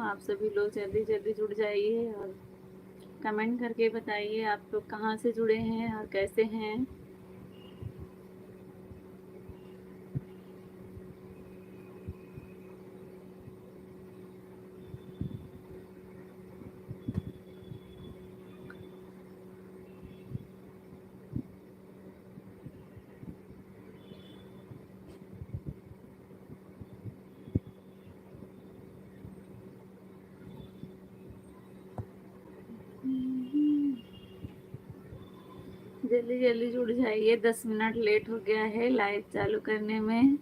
आप सभी लोग जल्दी जल्दी जुड़ जाइए और कमेंट करके बताइए आप लोग कहाँ से जुड़े हैं और कैसे हैं। जल्दी जल्दी जुड़ जाइए, 10 मिनट लेट हो गया है लाइव चालू करने में।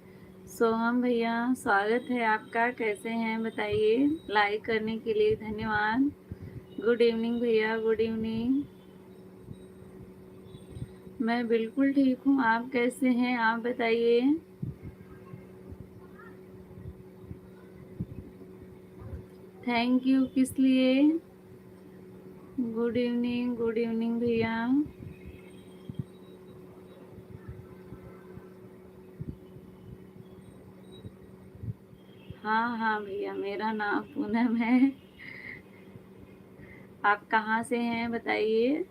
सोहम भैया स्वागत है आपका, कैसे हैं बताइए। लाइक करने के लिए धन्यवाद। गुड इवनिंग भैया, गुड इवनिंग। मैं बिल्कुल ठीक हूँ, आप कैसे हैं आप बताइए। थैंक यू किस लिए। गुड इवनिंग भैया। हाँ हाँ भैया, मेरा नाम पूनम है। आप कहाँ से हैं बताइए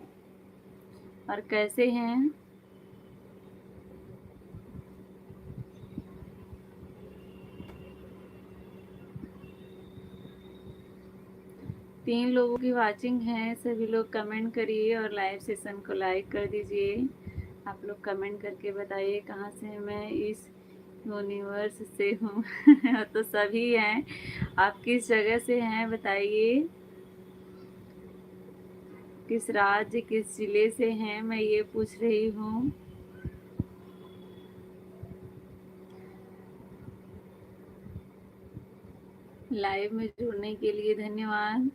और कैसे हैं। 3 लोगों की वाचिंग है, सभी लोग कमेंट करिए और लाइव सेशन को लाइक कर दीजिए। आप लोग कमेंट करके बताइए कहाँ से हैं। मैं इस यूनिवर्स से हूँ। तो सभी हैं, आप किस जगह से हैं बताइए। किस राज्य किस जिले से हैं मैं ये पूछ रही हूँ। लाइव में जुड़ने के लिए धन्यवाद।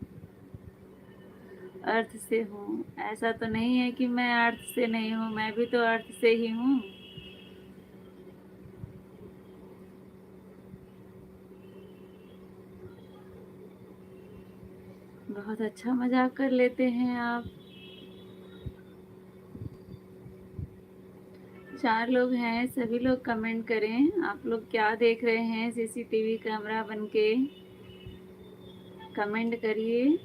अर्थ से हूँ, ऐसा तो नहीं है कि मैं अर्थ से नहीं हूँ, मैं भी तो अर्थ से ही हूँ। बहुत अच्छा मजाक कर लेते हैं आप। 4 लोग हैं, सभी लोग कमेंट करें आप लोग क्या देख रहे हैं। सीसीटीवी कैमरा बन के कमेंट करिए।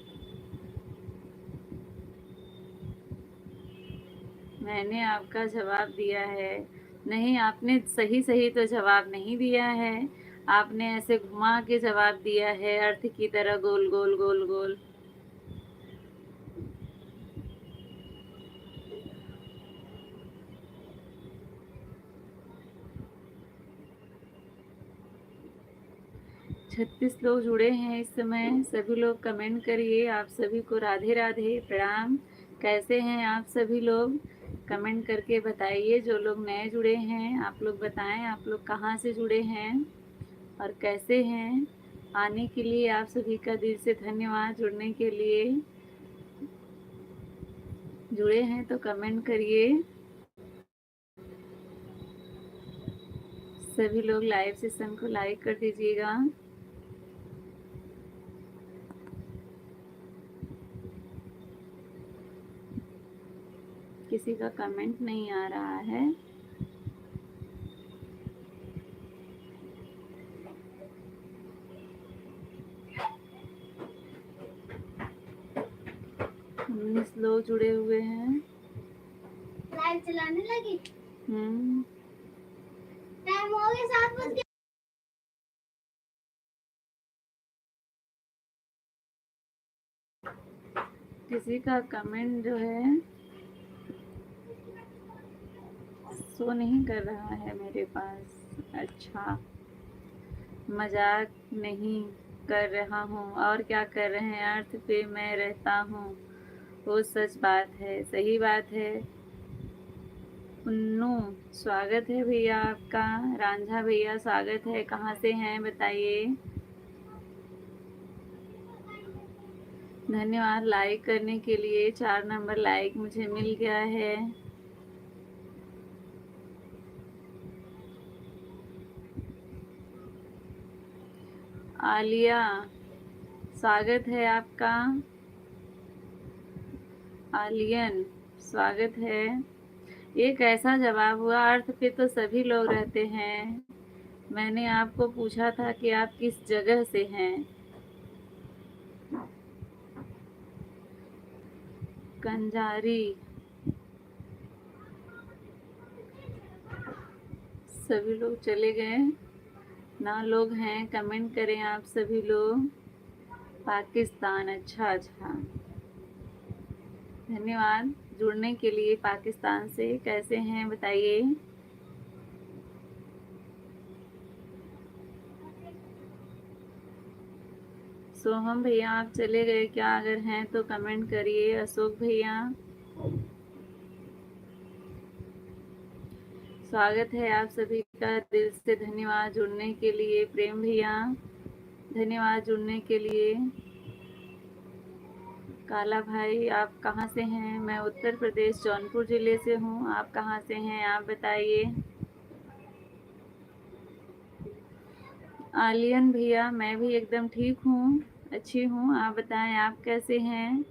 मैंने आपका जवाब दिया है। नहीं, आपने सही सही तो जवाब नहीं दिया है, आपने ऐसे घुमा के जवाब दिया है अर्थ की तरह, गोल गोल गोल गोल। छत्तीस लोग जुड़े हैं इस समय, सभी लोग कमेंट करिए। आप सभी को राधे राधे प्रणाम। कैसे हैं आप सभी लोग, कमेंट करके बताइए। जो लोग नए जुड़े हैं आप लोग बताएं आप लोग कहाँ से जुड़े हैं और कैसे हैं। आने के लिए आप सभी का दिल से धन्यवाद। जुड़ने के लिए जुड़े हैं तो कमेंट करिए। सभी लोग लाइव सेशन को लाइक कर दीजिएगा। किसी का कमेंट नहीं आ रहा है। लोग जुड़े हुए हैं। लाइव चलाने लगी। टाइम हो गया 7 बज गए। किसी का कमेंट जो है शो नहीं कर रहा है मेरे पास। अच्छा, मजाक नहीं कर रहा हूँ, और क्या कर रहे हैं। अर्थ पे मैं रहता हूँ, वो सच बात है, सही बात है। उन्नू स्वागत है भैया आपका। रांझा भैया स्वागत है, कहाँ से हैं बताइए। धन्यवाद लाइक करने के लिए। 4 नंबर लाइक मुझे मिल गया है। आलिया स्वागत है आपका। आलियन स्वागत है। ये कैसा जवाब हुआ, अर्थ पे तो सभी लोग रहते हैं। मैंने आपको पूछा था कि आप किस जगह से हैं। कंजारी, सभी लोग चले गए ना, लोग हैं कमेंट करें आप सभी लोग। पाकिस्तान, अच्छा अच्छा, धन्यवाद जुड़ने के लिए पाकिस्तान से। कैसे हैं बताइए। सोहम भैया आप चले गए क्या? अगर हैं तो कमेंट करिए। अशोक भैया स्वागत है आप सभी का, दिल से धन्यवाद जुड़ने के लिए। प्रेम भैया धन्यवाद जुड़ने के लिए। काला भाई आप कहाँ से हैं? मैं उत्तर प्रदेश जौनपुर ज़िले से हूँ। आप कहाँ से हैं आप बताइए। आलियन भैया मैं भी एकदम ठीक हूँ, अच्छी हूँ। आप बताएं आप कैसे हैं।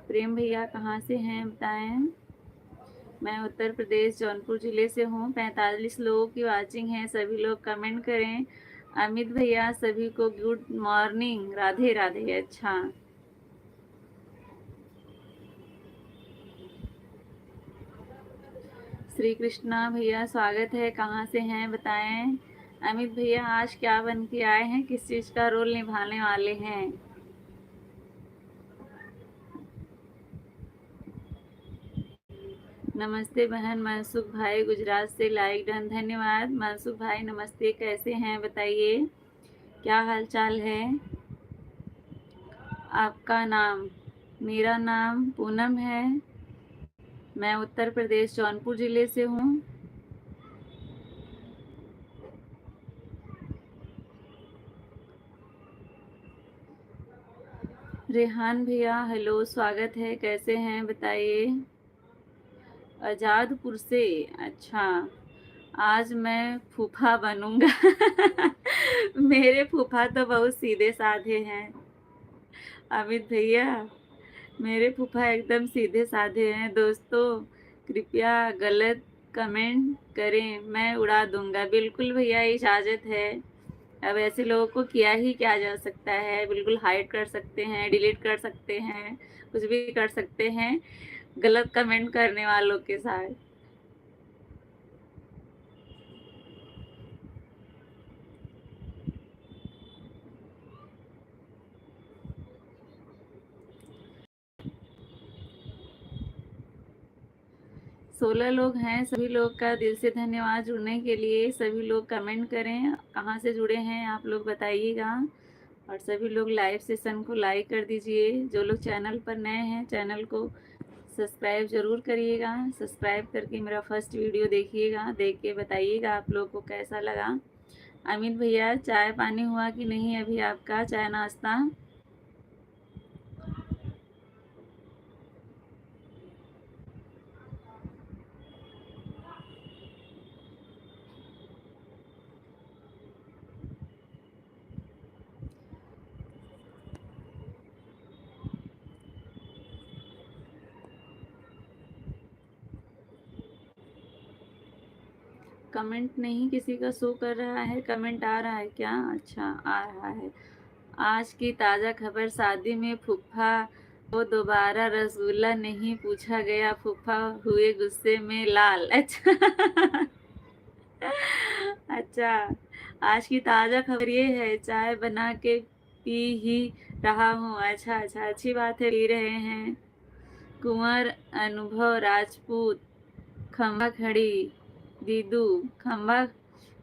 प्रेम भैया कहाँ से हैं बताएं। मैं उत्तर प्रदेश जौनपुर ज़िले से हूँ। 45 लोगों की वाचिंग है, सभी लोग कमेंट करें। अमित भैया सभी को गुड मॉर्निंग, राधे राधे। अच्छा, श्री कृष्णा भैया स्वागत है, कहाँ से हैं बताएं। अमित भैया आज क्या बन के आए हैं, किस चीज़ का रोल निभाने वाले हैं। नमस्ते बहन मनसुख भाई गुजरात से, लाइक डन, धन्यवाद मनसुख भाई। नमस्ते, कैसे हैं बताइए, क्या हाल चाल है। आपका नाम? मेरा नाम पूनम है, मैं उत्तर प्रदेश जौनपुर ज़िले से हूँ। रेहान भैया हेलो, स्वागत है, कैसे हैं बताइए। आजादपुर से, अच्छा, आज मैं फूफा बनूंगा। मेरे फूफा तो बहुत सीधे साधे हैं अमित भैया, मेरे फूफा एकदम सीधे साधे हैं। दोस्तों कृपया गलत कमेंट करें, मैं उड़ा दूंगा। बिल्कुल भैया इजाज़त है। अब ऐसे लोगों को किया ही क्या जा सकता है, बिल्कुल हाइड कर सकते हैं, डिलीट कर सकते हैं, कुछ भी कर सकते हैं गलत कमेंट करने वालों के साथ। सोलह लोग हैं, सभी लोग का दिल से धन्यवाद जुड़ने के लिए। सभी लोग कमेंट करें, कहाँ से जुड़े हैं आप लोग बताइएगा। और सभी लोग लाइव सेशन को लाइक कर दीजिए। जो लोग चैनल पर नए हैं चैनल को सब्सक्राइब ज़रूर करिएगा। सब्सक्राइब करके मेरा फर्स्ट वीडियो देखिएगा, देख के बताइएगा आप लोग को कैसा लगा। अमित भैया चाय पानी हुआ कि नहीं अभी आपका, चाय नाश्ता? कमेंट नहीं किसी का शो कर रहा है, कमेंट आ रहा है क्या? अच्छा आ रहा है। आज की ताज़ा खबर, शादी में फूफा को दोबारा रसगुल्ला नहीं पूछा गया, फूफा हुए गुस्से में लाल। अच्छा अच्छा, आज की ताज़ा खबर ये है, चाय बना के पी ही रहा हूँ। अच्छा अच्छा, अच्छी बात है, पी रहे हैं। कुंवर अनुभव राजपूत, खम्भा खड़ी दीदू, खम्भा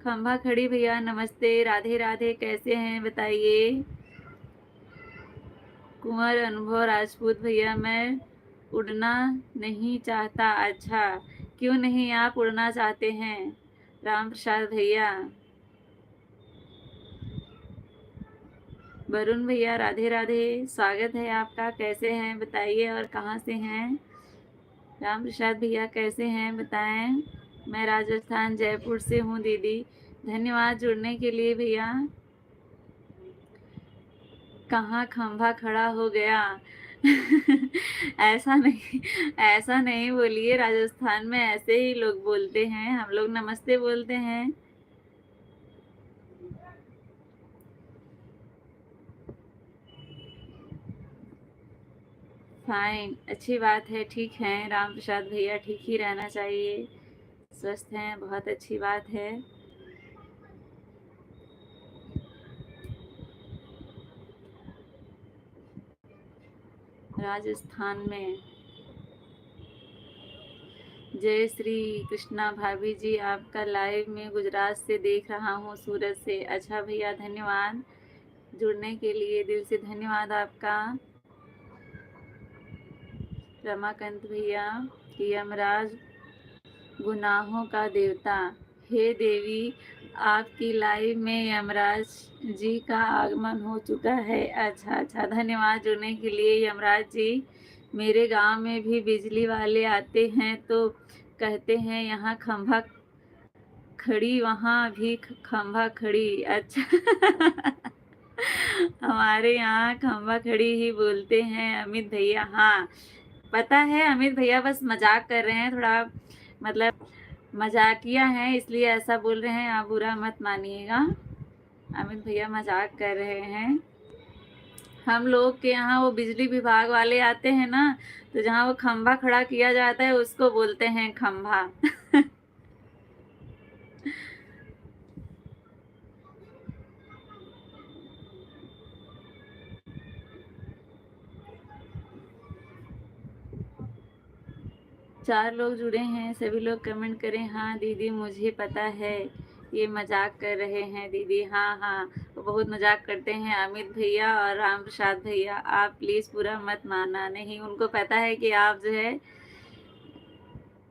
खम्भा खड़ी भैया नमस्ते, राधे राधे, कैसे हैं बताइए। कुंवर अनुभव राजपूत भैया मैं उड़ना नहीं चाहता। अच्छा, क्यों नहीं आप उड़ना चाहते हैं? राम प्रसाद भैया, वरुण भैया राधे राधे, स्वागत है आपका, कैसे हैं बताइए और कहाँ से हैं। राम प्रसाद भैया कैसे हैं बताएं। मैं राजस्थान जयपुर से हूँ दीदी, धन्यवाद जुड़ने के लिए भैया। कहाँ खंभा खड़ा हो गया। ऐसा नहीं बोलिए, राजस्थान में ऐसे ही लोग बोलते हैं, हम लोग नमस्ते बोलते हैं। फाइन, अच्छी बात है, ठीक हैं राम प्रसाद भैया, ठीक ही रहना चाहिए, स्वस्थ हैं, बहुत अच्छी बात है। राजस्थान में जय श्री कृष्णा भाभी जी, आपका लाइव में गुजरात से देख रहा हूँ, सूरत से। अच्छा भैया, धन्यवाद जुड़ने के लिए, दिल से धन्यवाद आपका। रमाकांत भैया, यमराज गुनाहों का देवता, हे देवी, आपकी लाइव में यमराज जी का आगमन हो चुका है। अच्छा अच्छा, धन्यवाद जुड़ने के लिए यमराज जी। मेरे गांव में भी बिजली वाले आते हैं तो कहते हैं यहाँ खंभा खड़ी, वहाँ भी खंभा खड़ी। अच्छा हमारे यहाँ खंभा खड़ी ही बोलते हैं अमित भैया। हाँ पता है अमित भैया, बस मजाक कर रहे हैं, थोड़ा मतलब मजाकिया है इसलिए ऐसा बोल रहे हैं, आप बुरा मत मानिएगा। अमित भैया मजाक कर रहे हैं। हम लोग के यहाँ वो बिजली विभाग वाले आते हैं ना, तो जहाँ वो खंभा खड़ा किया जाता है उसको बोलते हैं खंभा। चार लोग जुड़े हैं, सभी लोग कमेंट करें। हाँ दीदी मुझे पता है ये मजाक कर रहे हैं दीदी। हाँ हाँ, वो बहुत मजाक करते हैं अमित भैया और राम प्रसाद भैया, आप प्लीज़ पूरा मत मानना। नहीं, उनको पता है कि आप जो है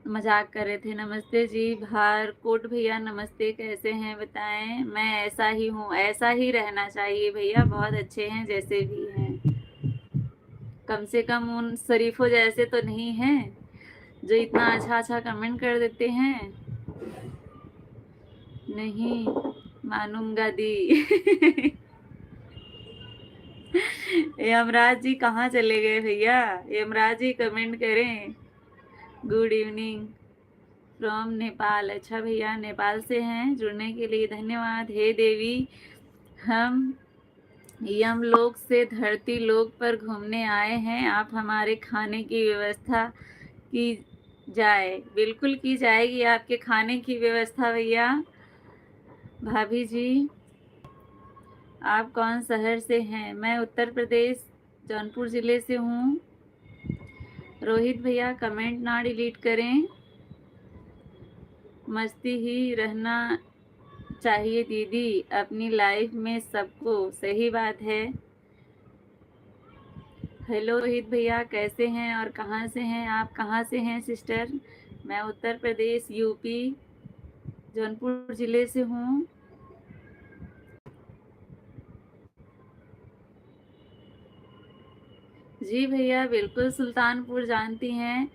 मजाक कर रहे थे। नमस्ते जी भारकोट भैया, नमस्ते, कैसे हैं बताएं। मैं ऐसा ही हूँ, ऐसा ही रहना चाहिए भैया, बहुत अच्छे हैं जैसे भी हैं, कम से कम उन शरीफों जैसे तो नहीं हैं जो इतना अच्छा अच्छा कमेंट कर देते हैं। नहीं मानूंगा दी। यमराज जी कहाँ चले गए भैया, यमराज जी कमेंट करें। Good evening from Nepal. अच्छा भैया नेपाल से हैं, जुड़ने के लिए धन्यवाद। हे देवी, हम यमलोक से धरती लोक पर घूमने आए हैं, आप हमारे खाने की व्यवस्था की जाए। बिल्कुल की जाएगी आपके खाने की व्यवस्था भैया। भाभी जी आप कौन शहर से हैं। मैं उत्तर प्रदेश जौनपुर ज़िले से हूँ। रोहित भैया कमेंट ना डिलीट करें, मस्ती ही रहना चाहिए दीदी अपनी लाइफ में सबको। सही बात है। हेलो रोहित भैया, कैसे हैं और कहाँ से हैं आप, कहाँ से हैं सिस्टर। मैं उत्तर प्रदेश यूपी जौनपुर ज़िले से हूँ। जी भैया बिल्कुल, सुल्तानपुर जानती हैं।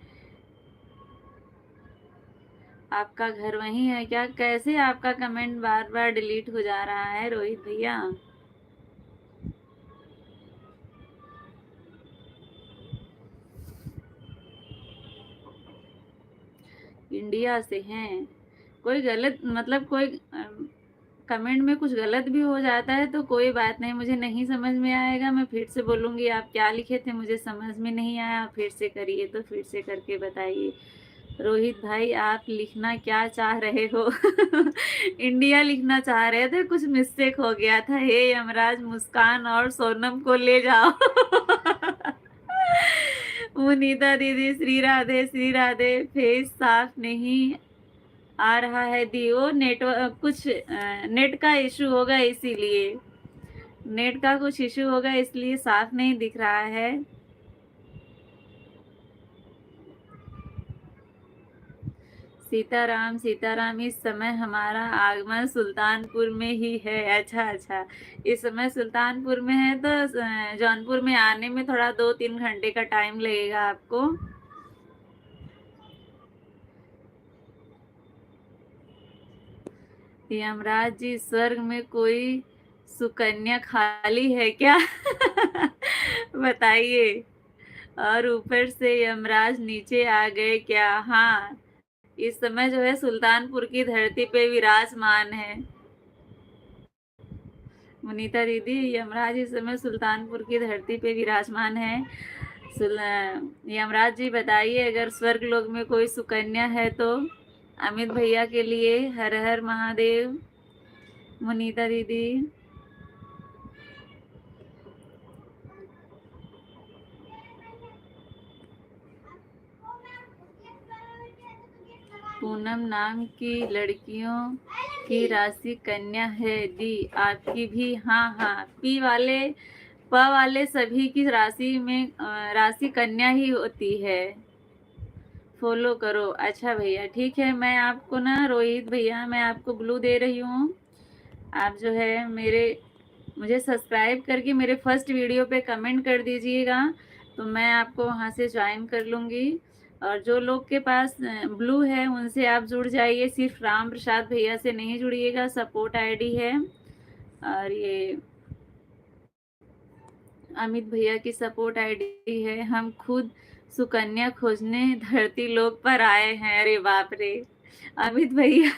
आपका घर वहीं है क्या। कैसे आपका कमेंट बार बार डिलीट हो जा रहा है रोहित भैया। इंडिया से हैं। कोई गलत मतलब कोई कमेंट में कुछ गलत भी हो जाता है तो कोई बात नहीं, मुझे नहीं समझ में आएगा, मैं फिर से बोलूँगी। आप क्या लिखे थे मुझे समझ में नहीं आया, फिर से करिए तो फिर से करके बताइए। रोहित भाई आप लिखना क्या चाह रहे हो। इंडिया लिखना चाह रहे थे, कुछ मिस्टेक हो गया था। हे यमराज, मुस्कान और सोनम को ले जाओ। मुनीता दीदी श्री राधे, फेस साफ नहीं आ रहा है दी, वो नेटवर्क कुछ नेट का इशू होगा, इसीलिए नेट का कुछ इशू होगा इसलिए साफ नहीं दिख रहा है। सीताराम सीताराम, इस समय हमारा आगमन सुल्तानपुर में ही है। अच्छा अच्छा, इस समय सुल्तानपुर में है तो जौनपुर में आने में थोड़ा 2-3 घंटे का टाइम लगेगा आपको। यमराज जी स्वर्ग में कोई सुकन्या खाली है क्या। बताइए। और ऊपर से यमराज नीचे आ गए क्या। हाँ, इस समय जो है सुल्तानपुर की धरती पे विराजमान है। मुनीता दीदी, यमराज इस समय सुल्तानपुर की धरती पे विराजमान है। यमराज जी बताइए, अगर स्वर्ग लोक में कोई सुकन्या है तो अमित भैया के लिए। हर हर महादेव। मुनीता दीदी, पूनम नाम की लड़कियों की राशि कन्या है दी, आपकी भी? हाँ हाँ, प वाले सभी की राशि में राशि कन्या ही होती है। फॉलो करो। अच्छा भैया ठीक है, मैं आपको ना रोहित भैया, मैं आपको ब्लू दे रही हूँ। आप जो है मुझे सब्सक्राइब करके मेरे फर्स्ट वीडियो पे कमेंट कर दीजिएगा, तो मैं आपको वहाँ से ज्वाइन कर लूँगी। और जो लोग के पास ब्लू है उनसे आप जुड़ जाइए, सिर्फ राम प्रसाद भैया से नहीं जुड़िएगा, सपोर्ट आईडी है। और ये अमित भैया की सपोर्ट आईडी है। हम खुद सुकन्या खोजने धरती लोक पर आए हैं। अरे बाप रे अमित भैया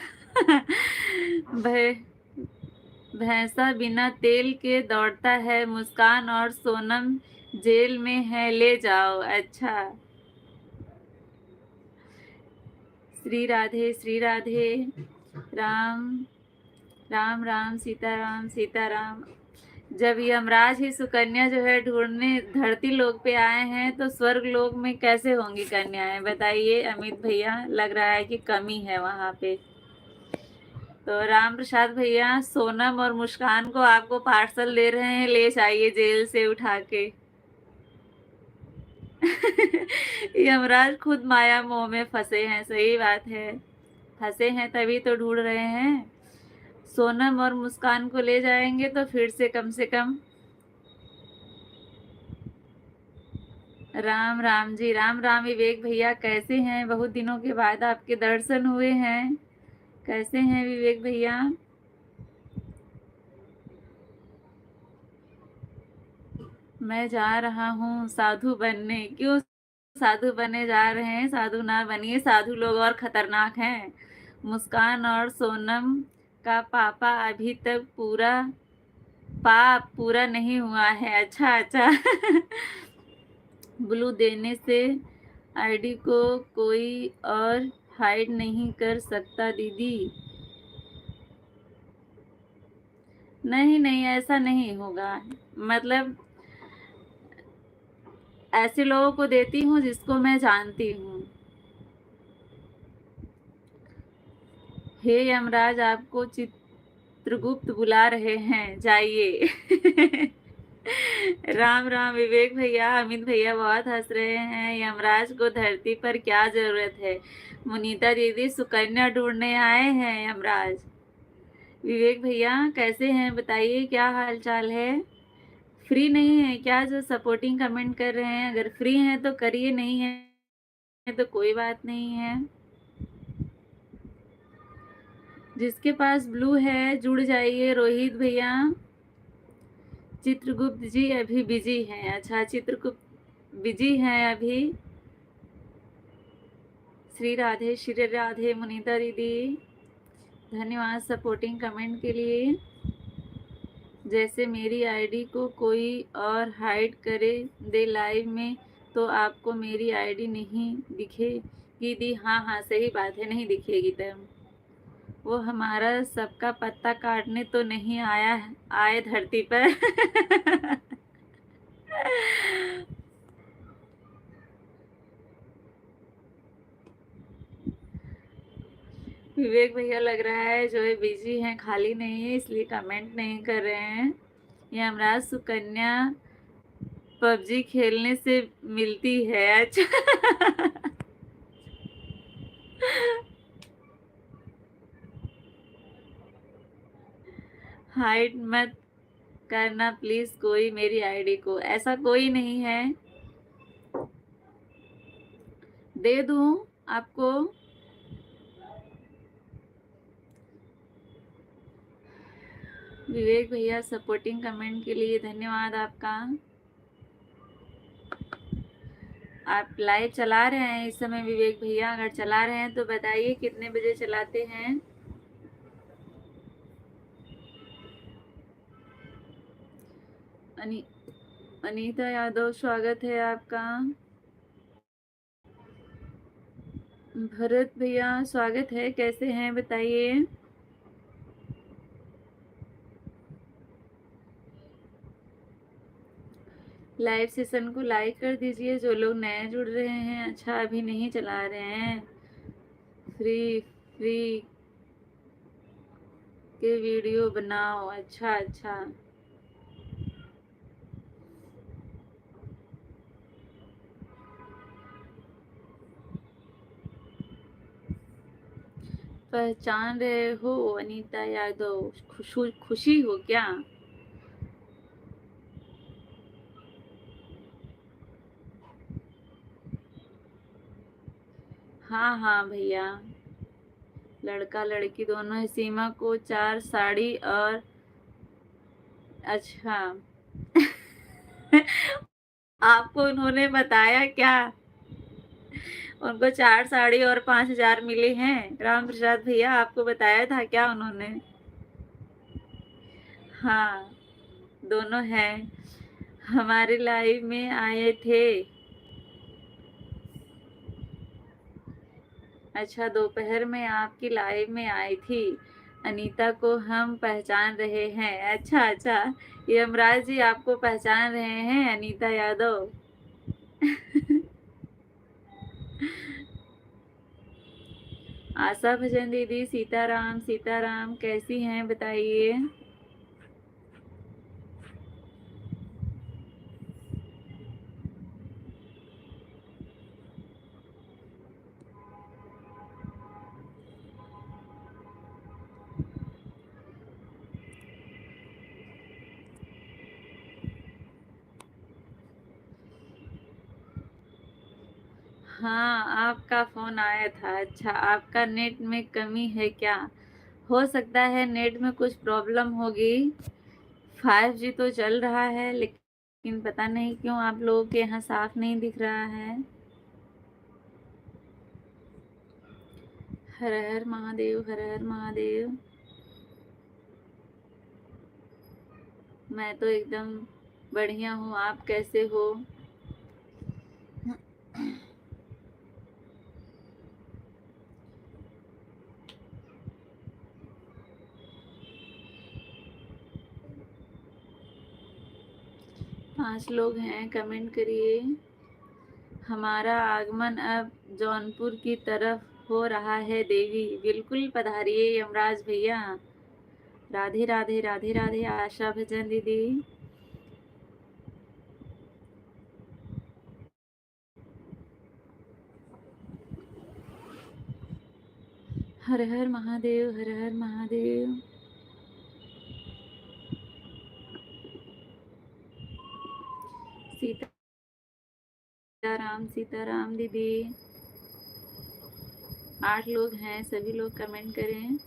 भैंसा बिना तेल के दौड़ता है, मुस्कान और सोनम जेल में है, ले जाओ। अच्छा, श्री राधे श्री राधे। राम राम राम, सीताराम सीताराम। जब यमराज ही सुकन्या जो है ढूंढने धरती लोक पे आए हैं, तो स्वर्ग लोक में कैसे होंगी कन्याएं? बताइए अमित भैया, लग रहा है कि कमी है वहां पे। तो राम प्रसाद भैया सोनम और मुस्कान को आपको पार्सल दे रहे हैं, ले जाइए जेल से उठा के। यमराज खुद माया मोह में फंसे हैं। सही बात है, फंसे हैं तभी तो ढूंढ रहे हैं। सोनम और मुस्कान को ले जाएंगे तो फिर से कम। राम राम जी, राम राम विवेक भैया, कैसे हैं? बहुत दिनों के बाद आपके दर्शन हुए हैं। कैसे हैं विवेक भैया? मैं जा रहा हूँ साधु बनने। क्यों साधु बने जा रहे हैं? साधु ना बनिए, साधु लोग और खतरनाक हैं। मुस्कान और सोनम का पापा अभी तक पाप पूरा नहीं हुआ है। अच्छा अच्छा। ब्लू देने से आईडी को कोई और हाइड नहीं कर सकता दीदी। नहीं नहीं, ऐसा नहीं होगा। मतलब ऐसे लोगों को देती हूँ जिसको मैं जानती हूँ। हे यमराज, आपको चित्रगुप्त बुला रहे हैं, जाइए। राम राम विवेक भैया, अमित भैया बहुत हंस रहे हैं। यमराज को धरती पर क्या जरूरत है? मुनीता दीदी सुकन्या ढूंढने आए हैं यमराज। विवेक भैया कैसे हैं बताइए, क्या हाल चाल है? फ्री नहीं है क्या जो सपोर्टिंग कमेंट कर रहे हैं? अगर फ्री हैं तो करिए, नहीं है तो कोई बात नहीं है। जिसके पास ब्लू है जुड़ जाइए। रोहित भैया, चित्रगुप्त जी अभी बिजी हैं। अच्छा, चित्रगुप्त बिजी हैं अभी। श्री राधे मुनीता दीदी, धन्यवाद सपोर्टिंग कमेंट के लिए। जैसे मेरी आईडी को कोई और हाइड करे दे लाइव में, तो आपको मेरी आईडी नहीं दिखेगी दी। हाँ हाँ सही बात है, नहीं दिखेगी। तब वो हमारा सबका पत्ता काटने तो नहीं आए धरती पर। विवेक भैया लग रहा है जो है बिजी हैं, खाली नहीं है, इसलिए कमेंट नहीं कर रहे हैं। यमराज सुकन्या पबजी खेलने से मिलती है। अच्छा। हाइड मत करना प्लीज कोई मेरी आईडी को। ऐसा कोई नहीं है, दे दूं आपको। विवेक भैया सपोर्टिंग कमेंट के लिए धन्यवाद आपका। आप लाइव चला रहे हैं इस समय विवेक भैया? अगर चला रहे हैं तो बताइए कितने बजे चलाते हैं? अनीता यादव स्वागत है आपका। भरत भैया स्वागत है, कैसे हैं बताइए। लाइव सेशन को लाइक कर दीजिए जो लोग नए जुड़ रहे हैं। अच्छा अभी नहीं चला रहे हैं, फ्री फ्री के वीडियो बनाओ। अच्छा अच्छा, पहचान रहे हो अनीता यादव? खुशी हो क्या? हाँ हाँ भैया, लड़का लड़की दोनों है। सीमा को 4 साड़ी और अच्छा आपको उन्होंने बताया क्या? उनको 4 साड़ी और 5,000 मिले हैं। राम प्रसाद भैया आपको बताया था क्या उन्होंने? हाँ, दोनों हैं, हमारे लाइव में आए थे। अच्छा, दोपहर में आपकी लाइव में आई थी। अनीता को हम पहचान रहे हैं। अच्छा अच्छा, यमराज जी आपको पहचान रहे हैं अनीता यादव। आशा भजन दीदी, सीताराम सीताराम, कैसी हैं बताइए। हाँ, आपका फोन आया था। अच्छा, आपका नेट में कमी है क्या? हो सकता है नेट में कुछ प्रॉब्लम होगी। 5G तो चल रहा है, लेकिन पता नहीं क्यों आप लोगों के यहाँ साफ नहीं दिख रहा है। हर हर महादेव, हर हर महादेव। मैं तो एकदम बढ़िया हूँ, आप कैसे हो? 5 लोग हैं, कमेंट करिए। हमारा आगमन अब जौनपुर की तरफ हो रहा है देवी। बिल्कुल पधारिए यमराज भैया। राधे राधे राधे राधे आशा भजन दीदी। हर हर महादेव, हर हर महादेव। सीताराम सीताराम दीदी। 8 लोग हैं, सभी लोग कमेंट करें।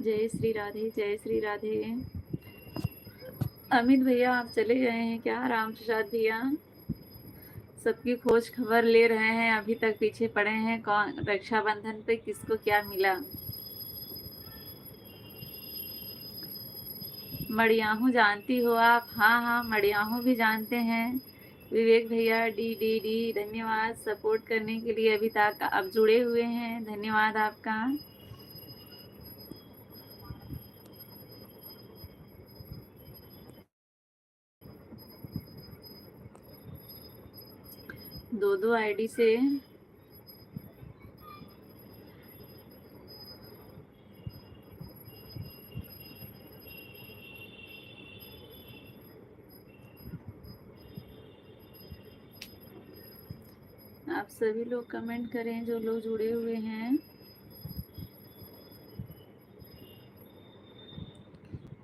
जय श्री राधे, जय श्री राधे। अमित भैया आप चले गए हैं क्या? राम प्रसाद भैया सबकी खोज खबर ले रहे हैं, अभी तक पीछे पड़े हैं। कौन रक्षाबंधन पे किसको क्या मिला? मड़ियाहू जानती हो आप? हाँ हाँ, मड़ियाहू भी जानते हैं। विवेक भैया डी डी डी, धन्यवाद सपोर्ट करने के लिए। अभी तक आप जुड़े हुए हैं, धन्यवाद आपका। दो आईडी से आप सभी लोग कमेंट करें जो लोग जुड़े हुए हैं।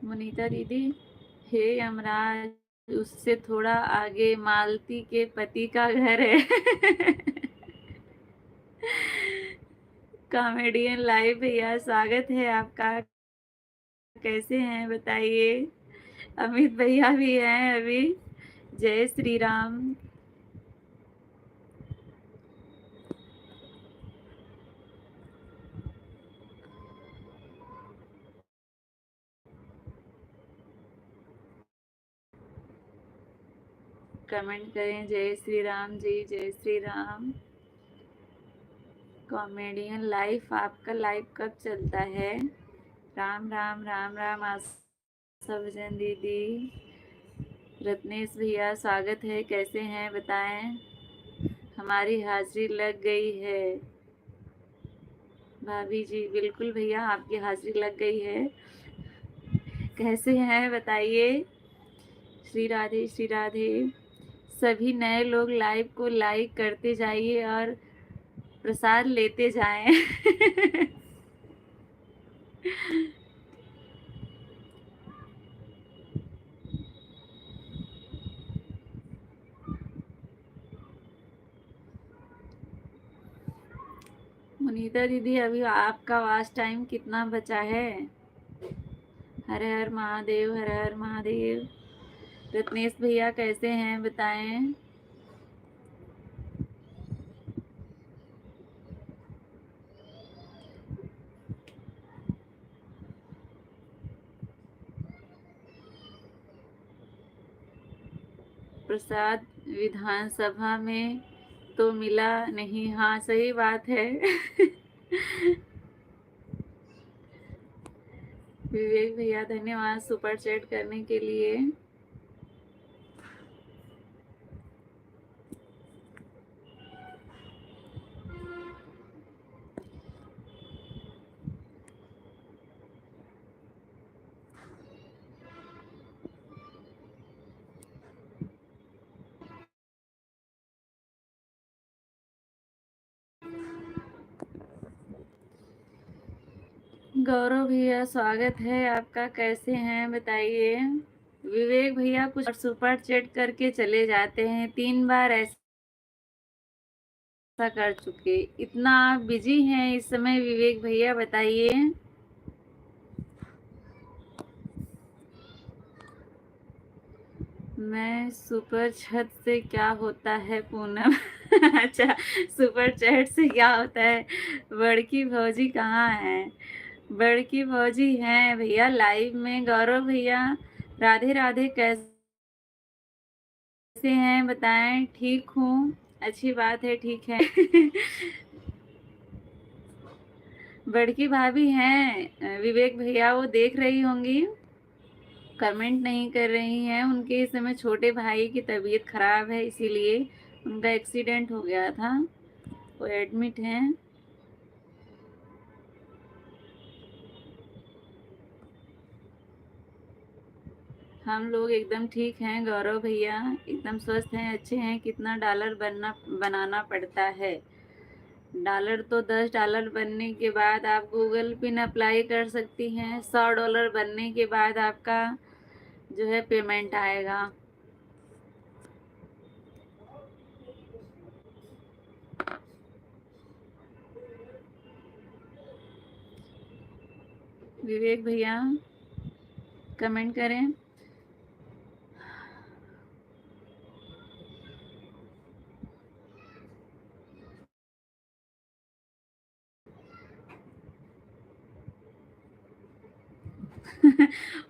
मुनीता दीदी, हे यमराज, उससे थोड़ा आगे मालती के पति का घर है। कॉमेडियन लाइव भैया स्वागत है आपका, कैसे हैं बताइए। अमित भैया भी हैं अभी। जय श्री राम। कमेंट करें। जय श्री राम जी, जय श्री राम। कॉमेडियन लाइफ, आपका लाइव कब चलता है? राम राम राम राम। आशा भजन दीदी, रत्नेश भैया स्वागत है, कैसे हैं बताएं। हमारी हाजिरी लग गई है। भाभी जी बिल्कुल भैया, आपकी हाजिरी लग गई है। कैसे हैं बताइए। श्री राधे श्री राधे। सभी नए लोग लाइव को लाइक करते जाइए और प्रसाद लेते जाएं। मुनीता दीदी, अभी आपका वास्ट टाइम कितना बचा है? हर हर महादेव, हर हर महादेव। रत्नेश भैया कैसे हैं बताएं। प्रसाद विधानसभा में तो मिला नहीं। हाँ सही बात है। विवेक भैया धन्यवाद सुपर चैट करने के लिए। गौरव भैया स्वागत है आपका, कैसे हैं बताइए। विवेक भैया कुछ सुपर चैट करके चले जाते हैं, 3 बार ऐसा कर चुके। इतना आप बिजी हैं इस समय विवेक भैया बताइए। मैं सुपर छत से क्या होता है पूनम। अच्छा, सुपर चैट से क्या होता है। बड़की भौजी कहाँ है? बड़की भौजी हैं भैया लाइव में। गौरव भैया राधे राधे, कैसे हैं बताएं। ठीक हूँ, अच्छी बात है, ठीक है। बड़की भाभी हैं विवेक भैया, वो देख रही होंगी, कमेंट नहीं कर रही हैं। उनके इस समय छोटे भाई की तबीयत खराब है, इसीलिए उनका एक्सीडेंट हो गया था, वो एडमिट हैं। हम लोग एकदम ठीक हैं गौरव भैया, एकदम स्वस्थ हैं, अच्छे हैं। कितना डॉलर बनाना पड़ता है? डॉलर तो $10 बनने के बाद आप गूगल पिन अप्लाई कर सकती हैं। $100 बनने के बाद आपका जो है पेमेंट आएगा। विवेक भैया कमेंट करें।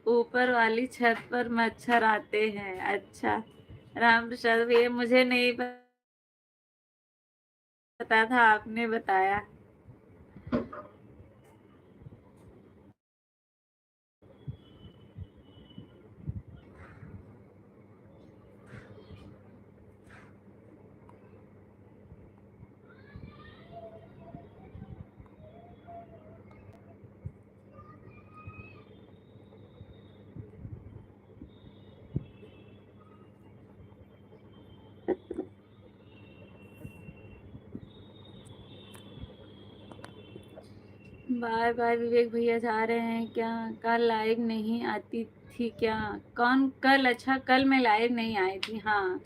ऊपर वाली छत पर मच्छर आते हैं। अच्छा, राम प्रसाद भैया मुझे नहीं पता था, आपने बताया। Bye bye. विवेक भैया जा रहे हैं क्या? कल लाइव नहीं आती थी क्या? कौन कल? अच्छा, कल मैं लाइव नहीं आई थी। हाँ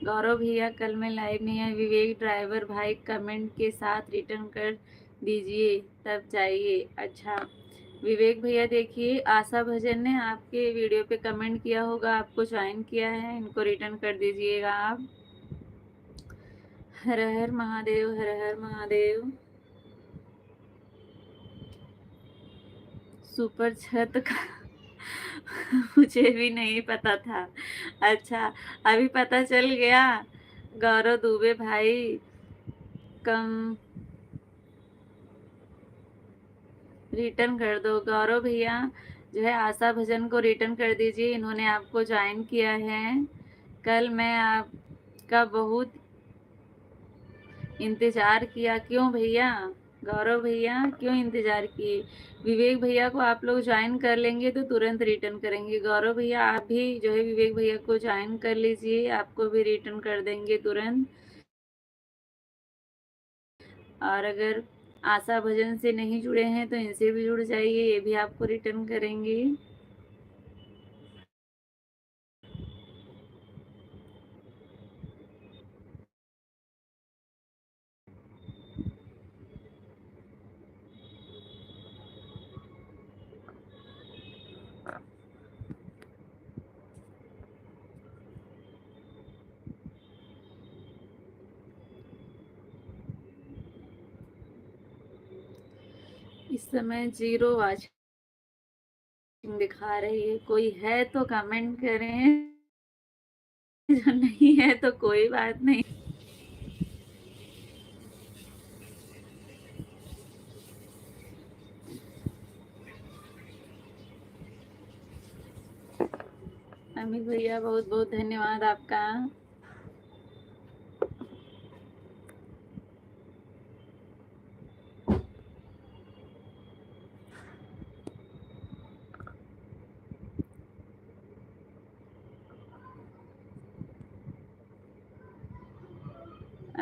गौरव भैया, कल मैं लाइव नहीं आई। विवेक ड्राइवर भाई कमेंट के साथ रिटर्न कर दीजिए तब जाइए। अच्छा विवेक भैया देखिए, आशा भजन ने आपके वीडियो पे कमेंट किया होगा, आपको ज्वाइन किया है, इनको रिटर्न कर दीजिएगा आप। हर हर महादेव, हर हर महादेव। सुपर छत का मुझे भी नहीं पता था। अच्छा, अभी पता चल गया। गौरव दुबे भाई कम रिटर्न कर दो। गौरव भैया जो है आशा भजन को रिटर्न कर दीजिए, इन्होंने आपको ज्वाइन किया है। कल मैं आपका बहुत इंतज़ार किया। क्यों भैया? गौरव भैया क्यों इंतज़ार किए? विवेक भैया को आप लोग ज्वाइन कर लेंगे तो तुरंत रिटर्न करेंगे। गौरव भैया आप भी जो है विवेक भैया को ज्वाइन कर लीजिए, आपको भी रिटर्न कर देंगे तुरंत। और अगर आशा भजन से नहीं जुड़े हैं तो इनसे भी जुड़ जाइए, ये भी आपको रिटर्न करेंगे। इस समय 0 वाचिंग दिखा रही है। कोई है तो कमेंट करें, जो नहीं है तो कोई बात नहीं। अमित भैया बहुत बहुत धन्यवाद आपका।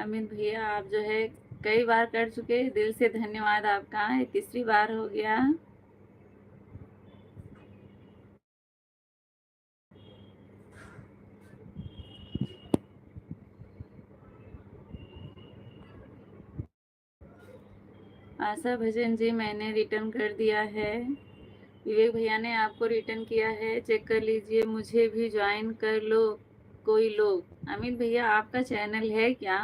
अमित भैया आप जो है कई बार कर चुके, दिल से धन्यवाद आपका। ये तीसरी बार हो गया। आशा भजन जी मैंने रिटर्न कर दिया है। विवेक भैया ने आपको रिटर्न किया है, चेक कर लीजिए। मुझे भी ज्वाइन कर लो कोई लोग। अमित भैया आपका चैनल है क्या?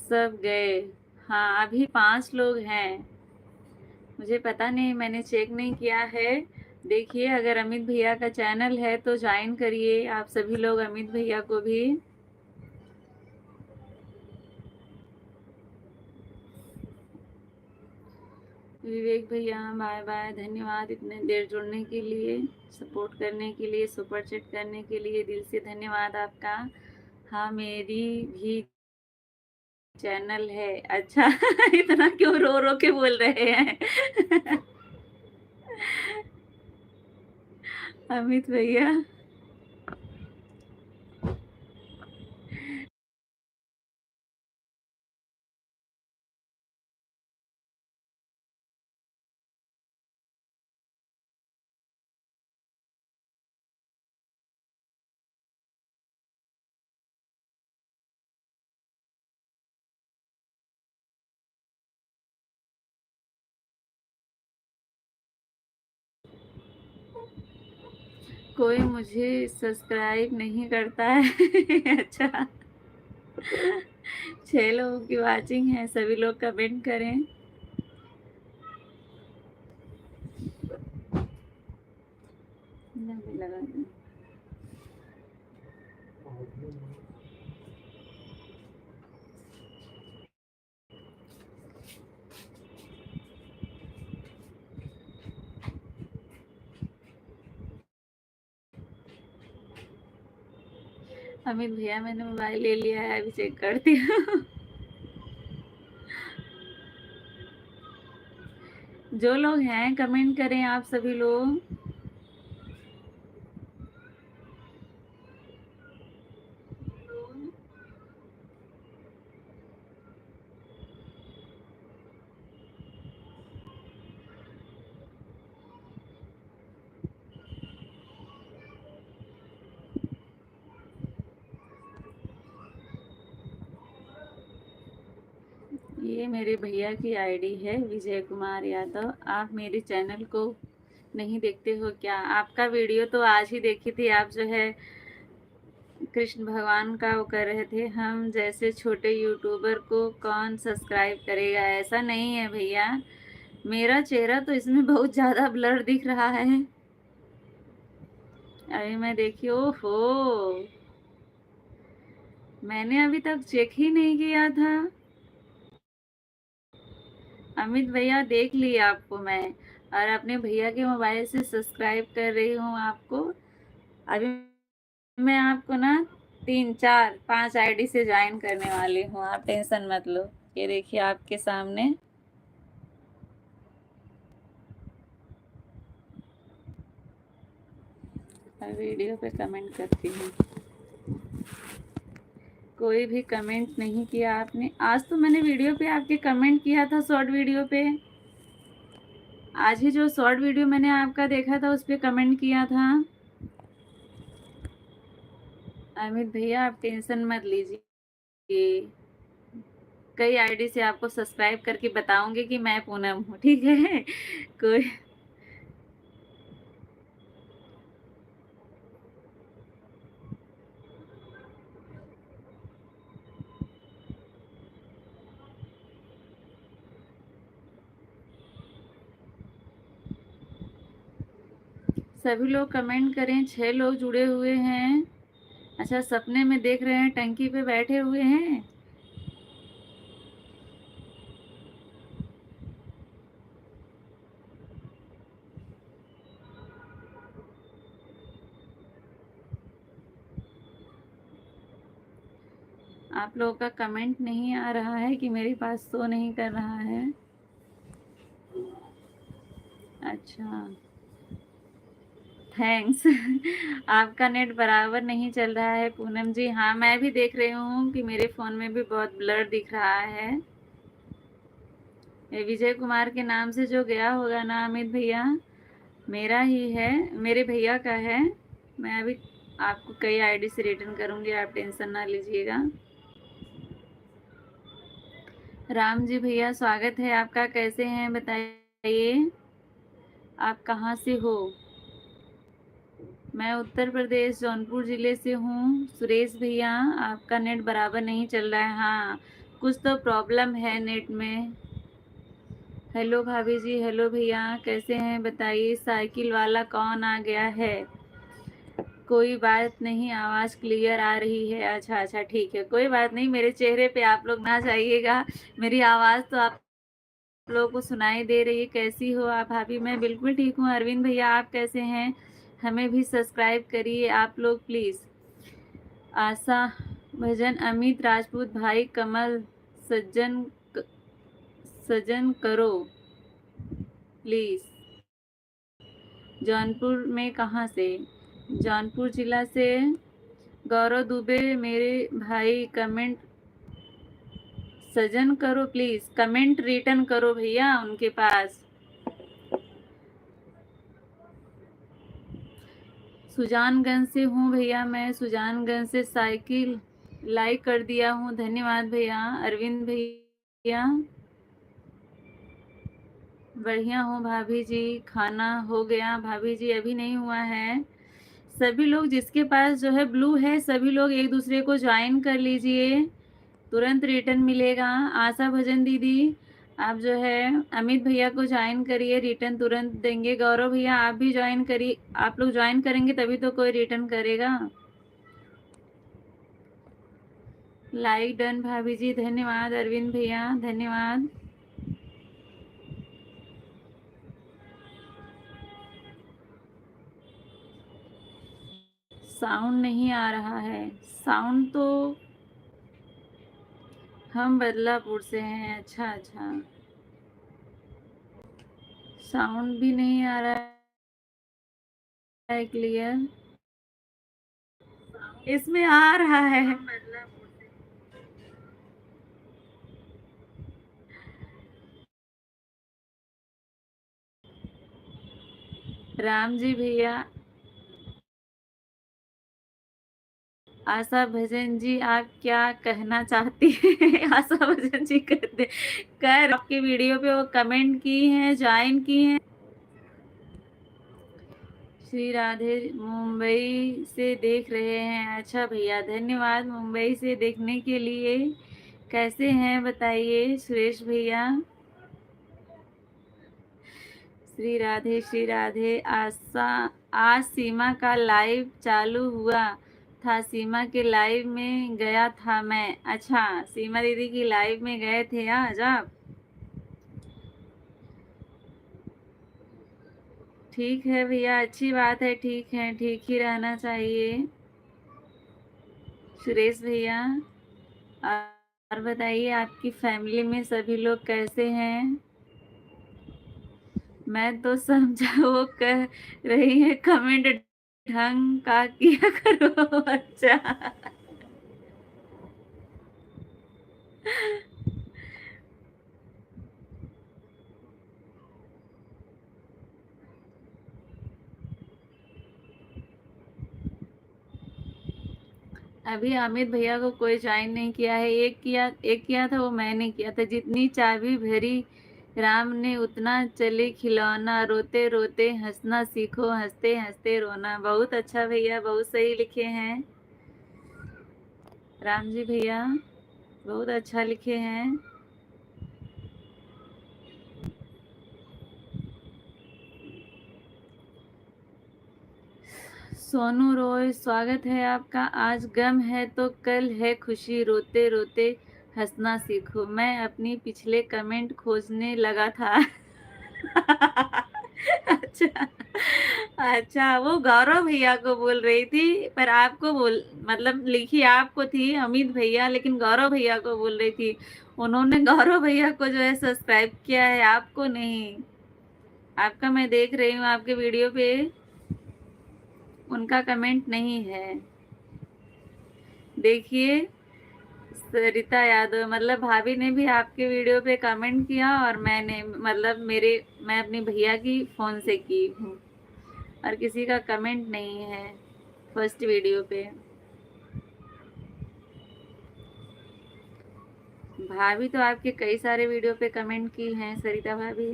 सब गए। हाँ अभी 5 लोग हैं। मुझे पता नहीं, मैंने चेक नहीं किया है। देखिए अगर अमित भैया का चैनल है तो ज्वाइन करिए आप सभी लोग अमित भैया को भी। विवेक भैया बाय बाय, धन्यवाद इतने देर जुड़ने के लिए, सपोर्ट करने के लिए, सुपर चैट करने के लिए दिल से धन्यवाद आपका। हाँ मेरी भी चैनल है। अच्छा इतना क्यों रो रो के बोल रहे हैं? अमित भैया कोई मुझे सब्सक्राइब नहीं करता है। अच्छा 6 लोगों की वाचिंग है, सभी लोग कमेंट करें। लगा दूं। अमित भैया मैंने मोबाइल ले लिया है, अभी चेक करती हूँ। जो लोग हैं कमेंट करें आप सभी लोग। ये मेरे भैया की आईडी है विजय कुमार यादव। आप मेरे चैनल को नहीं देखते हो क्या? आपका वीडियो तो आज ही देखी थी। आप जो है कृष्ण भगवान का वो कर रहे थे। हम जैसे छोटे यूट्यूबर को कौन सब्सक्राइब करेगा? ऐसा नहीं है भैया, मेरा चेहरा तो इसमें बहुत ज़्यादा ब्लर दिख रहा है। अभी मैं देखिए, ओहो, मैंने अभी तक चेक ही नहीं किया था। अमित भैया देख लिया आपको मैं, और अपने भैया के मोबाइल से सब्सक्राइब कर रही हूँ आपको। अभी मैं आपको ना 3 4 5 आईडी से ज्वाइन करने वाली हूँ, आप टेंशन मत लो। ये देखिए आपके सामने। मैं वीडियो पे कमेंट करती हूँ। कोई भी कमेंट नहीं किया आपने आज। तो मैंने वीडियो पे आपके कमेंट किया था, शॉर्ट वीडियो पे। आज ही जो शॉर्ट वीडियो मैंने आपका देखा था उस पर कमेंट किया था। अमित भैया आप टेंशन मत लीजिए, कई आईडी से आपको सब्सक्राइब करके बताऊंगी कि मैं पूनम हूँ, ठीक है। कोई सभी लोग कमेंट करें। 6 लोग जुड़े हुए हैं। अच्छा, सपने में देख रहे हैं टंकी पे बैठे हुए हैं। आप लोगों का कमेंट नहीं आ रहा है कि मेरे पास शो नहीं कर रहा है। अच्छा, थैंक्स। आपका नेट बराबर नहीं चल रहा है पूनम जी। हाँ, मैं भी देख रही हूँ कि मेरे फ़ोन में भी बहुत ब्लर दिख रहा है। ये विजय कुमार के नाम से जो गया होगा ना अमित भैया, मेरा ही है, मेरे भैया का है। मैं अभी आपको कई आईडी से रिटर्न करूँगी, आप टेंशन ना लीजिएगा। राम जी भैया स्वागत है आपका, कैसे हैं बताइए, आप कहाँ से हो? मैं उत्तर प्रदेश जौनपुर ज़िले से हूँ। सुरेश भैया आपका नेट बराबर नहीं चल रहा है। हाँ, कुछ तो प्रॉब्लम है नेट में। हेलो भाभी जी, हेलो भैया, कैसे हैं बताइए। साइकिल वाला कौन आ गया है? कोई बात नहीं, आवाज़ क्लियर आ रही है। अच्छा अच्छा, ठीक है, कोई बात नहीं, मेरे चेहरे पे आप लोग ना जाइएगा। मेरी आवाज़ तो आप लोगों को सुनाई दे रही है। कैसी हो आप भाभी? मैं बिल्कुल ठीक हूँ। अरविंद भैया आप कैसे हैं? हमें भी सब्सक्राइब करिए आप लोग प्लीज़। आशा भजन, अमित राजपूत भाई, कमल सज्जन सज्जन करो प्लीज़। जौनपुर में कहाँ से? जौनपुर जिला से। गौरव दुबे मेरे भाई, कमेंट सजन करो प्लीज़, कमेंट रिटर्न करो भैया उनके पास। सुजानगंज से हूँ भैया मैं, सुजानगंज से साइकिल लाइक कर दिया हूँ, धन्यवाद भैया। अरविंद भैया बढ़िया हूँ भाभी जी, खाना हो गया? भाभी जी अभी नहीं हुआ है। सभी लोग जिसके पास जो है ब्लू है, सभी लोग एक दूसरे को ज्वाइन कर लीजिए, तुरंत रिटर्न मिलेगा। आशा भजन दीदी आप जो है अमित भैया को ज्वाइन करिए, रिटर्न तुरंत देंगे। गौरव भैया आप भी ज्वाइन करिए, आप लोग ज्वाइन करेंगे तभी तो कोई रिटर्न करेगा। लाइक डन भाभी जी, धन्यवाद। अरविंद भैया धन्यवाद। साउंड नहीं आ रहा है। साउंड तो हम बदलापुर से हैं। अच्छा अच्छा, साउंड भी नहीं आ रहा है क्लियर। इसमें आ रहा है। राम जी भैया, आशा भजन जी आप क्या कहना चाहती हैं? आशा भजन जी कहते कह आपके वीडियो पे वो कमेंट की हैं, ज्वाइन की हैं। श्री राधे मुंबई से देख रहे हैं। अच्छा भैया धन्यवाद मुंबई से देखने के लिए। कैसे हैं बताइए सुरेश भैया? श्री राधे। आशा आज सीमा का लाइव चालू हुआ था, सीमा के लाइव में गया था मैं। अच्छा, सीमा दीदी की लाइव में गए थे आज आप? ठीक है भैया, अच्छी बात है, ठीक है, ठीक ही रहना चाहिए। सुरेश भैया, और बताइए आपकी फैमिली में सभी लोग कैसे हैं? मैं तो समझा वो कह रही है कमेंट ढंग का किया करो। अच्छा, अभी अमित भैया को कोई ज्वाइन नहीं किया है। एक किया था, वो मैंने किया था। जितनी चाबी भरी राम ने उतना चले खिलौना, रोते रोते हंसना सीखो, हंसते हंसते रोना। बहुत अच्छा भैया, बहुत सही लिखे हैं राम जी भैया, बहुत अच्छा लिखे हैं। सोनू रॉय, स्वागत है आपका। आज गम है तो कल है खुशी, रोते रोते हंसना सीखो। मैं अपनी पिछले कमेंट खोजने लगा था। अच्छा, अच्छा, वो गौरव भैया को बोल रही थी, पर आपको बोल मतलब लिखी आपको थी अमित भैया, लेकिन गौरव भैया को बोल रही थी। उन्होंने गौरव भैया को जो है सब्सक्राइब किया है, आपको नहीं। आपका मैं देख रही हूँ आपके वीडियो पे, उनका कमेंट नहीं है। देखिए, सरिता यादव मतलब भाभी ने भी आपके वीडियो पे कमेंट किया, और मैंने मतलब मैं अपनी भैया की फ़ोन से की हूँ, और किसी का कमेंट नहीं है फर्स्ट वीडियो पे। भाभी तो आपके कई सारे वीडियो पे कमेंट की हैं, सरिता भाभी।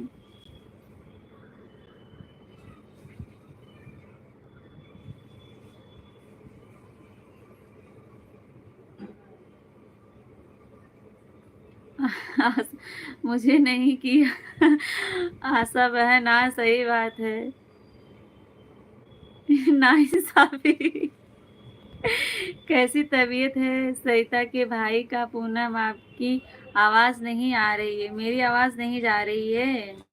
मुझे नहीं किया। आशा बहन, हाँ सही बात है। नाइंसाफी। कैसी तबीयत है सरिता के भाई का? पूनम, आपकी आवाज नहीं आ रही है। मेरी आवाज नहीं जा रही है?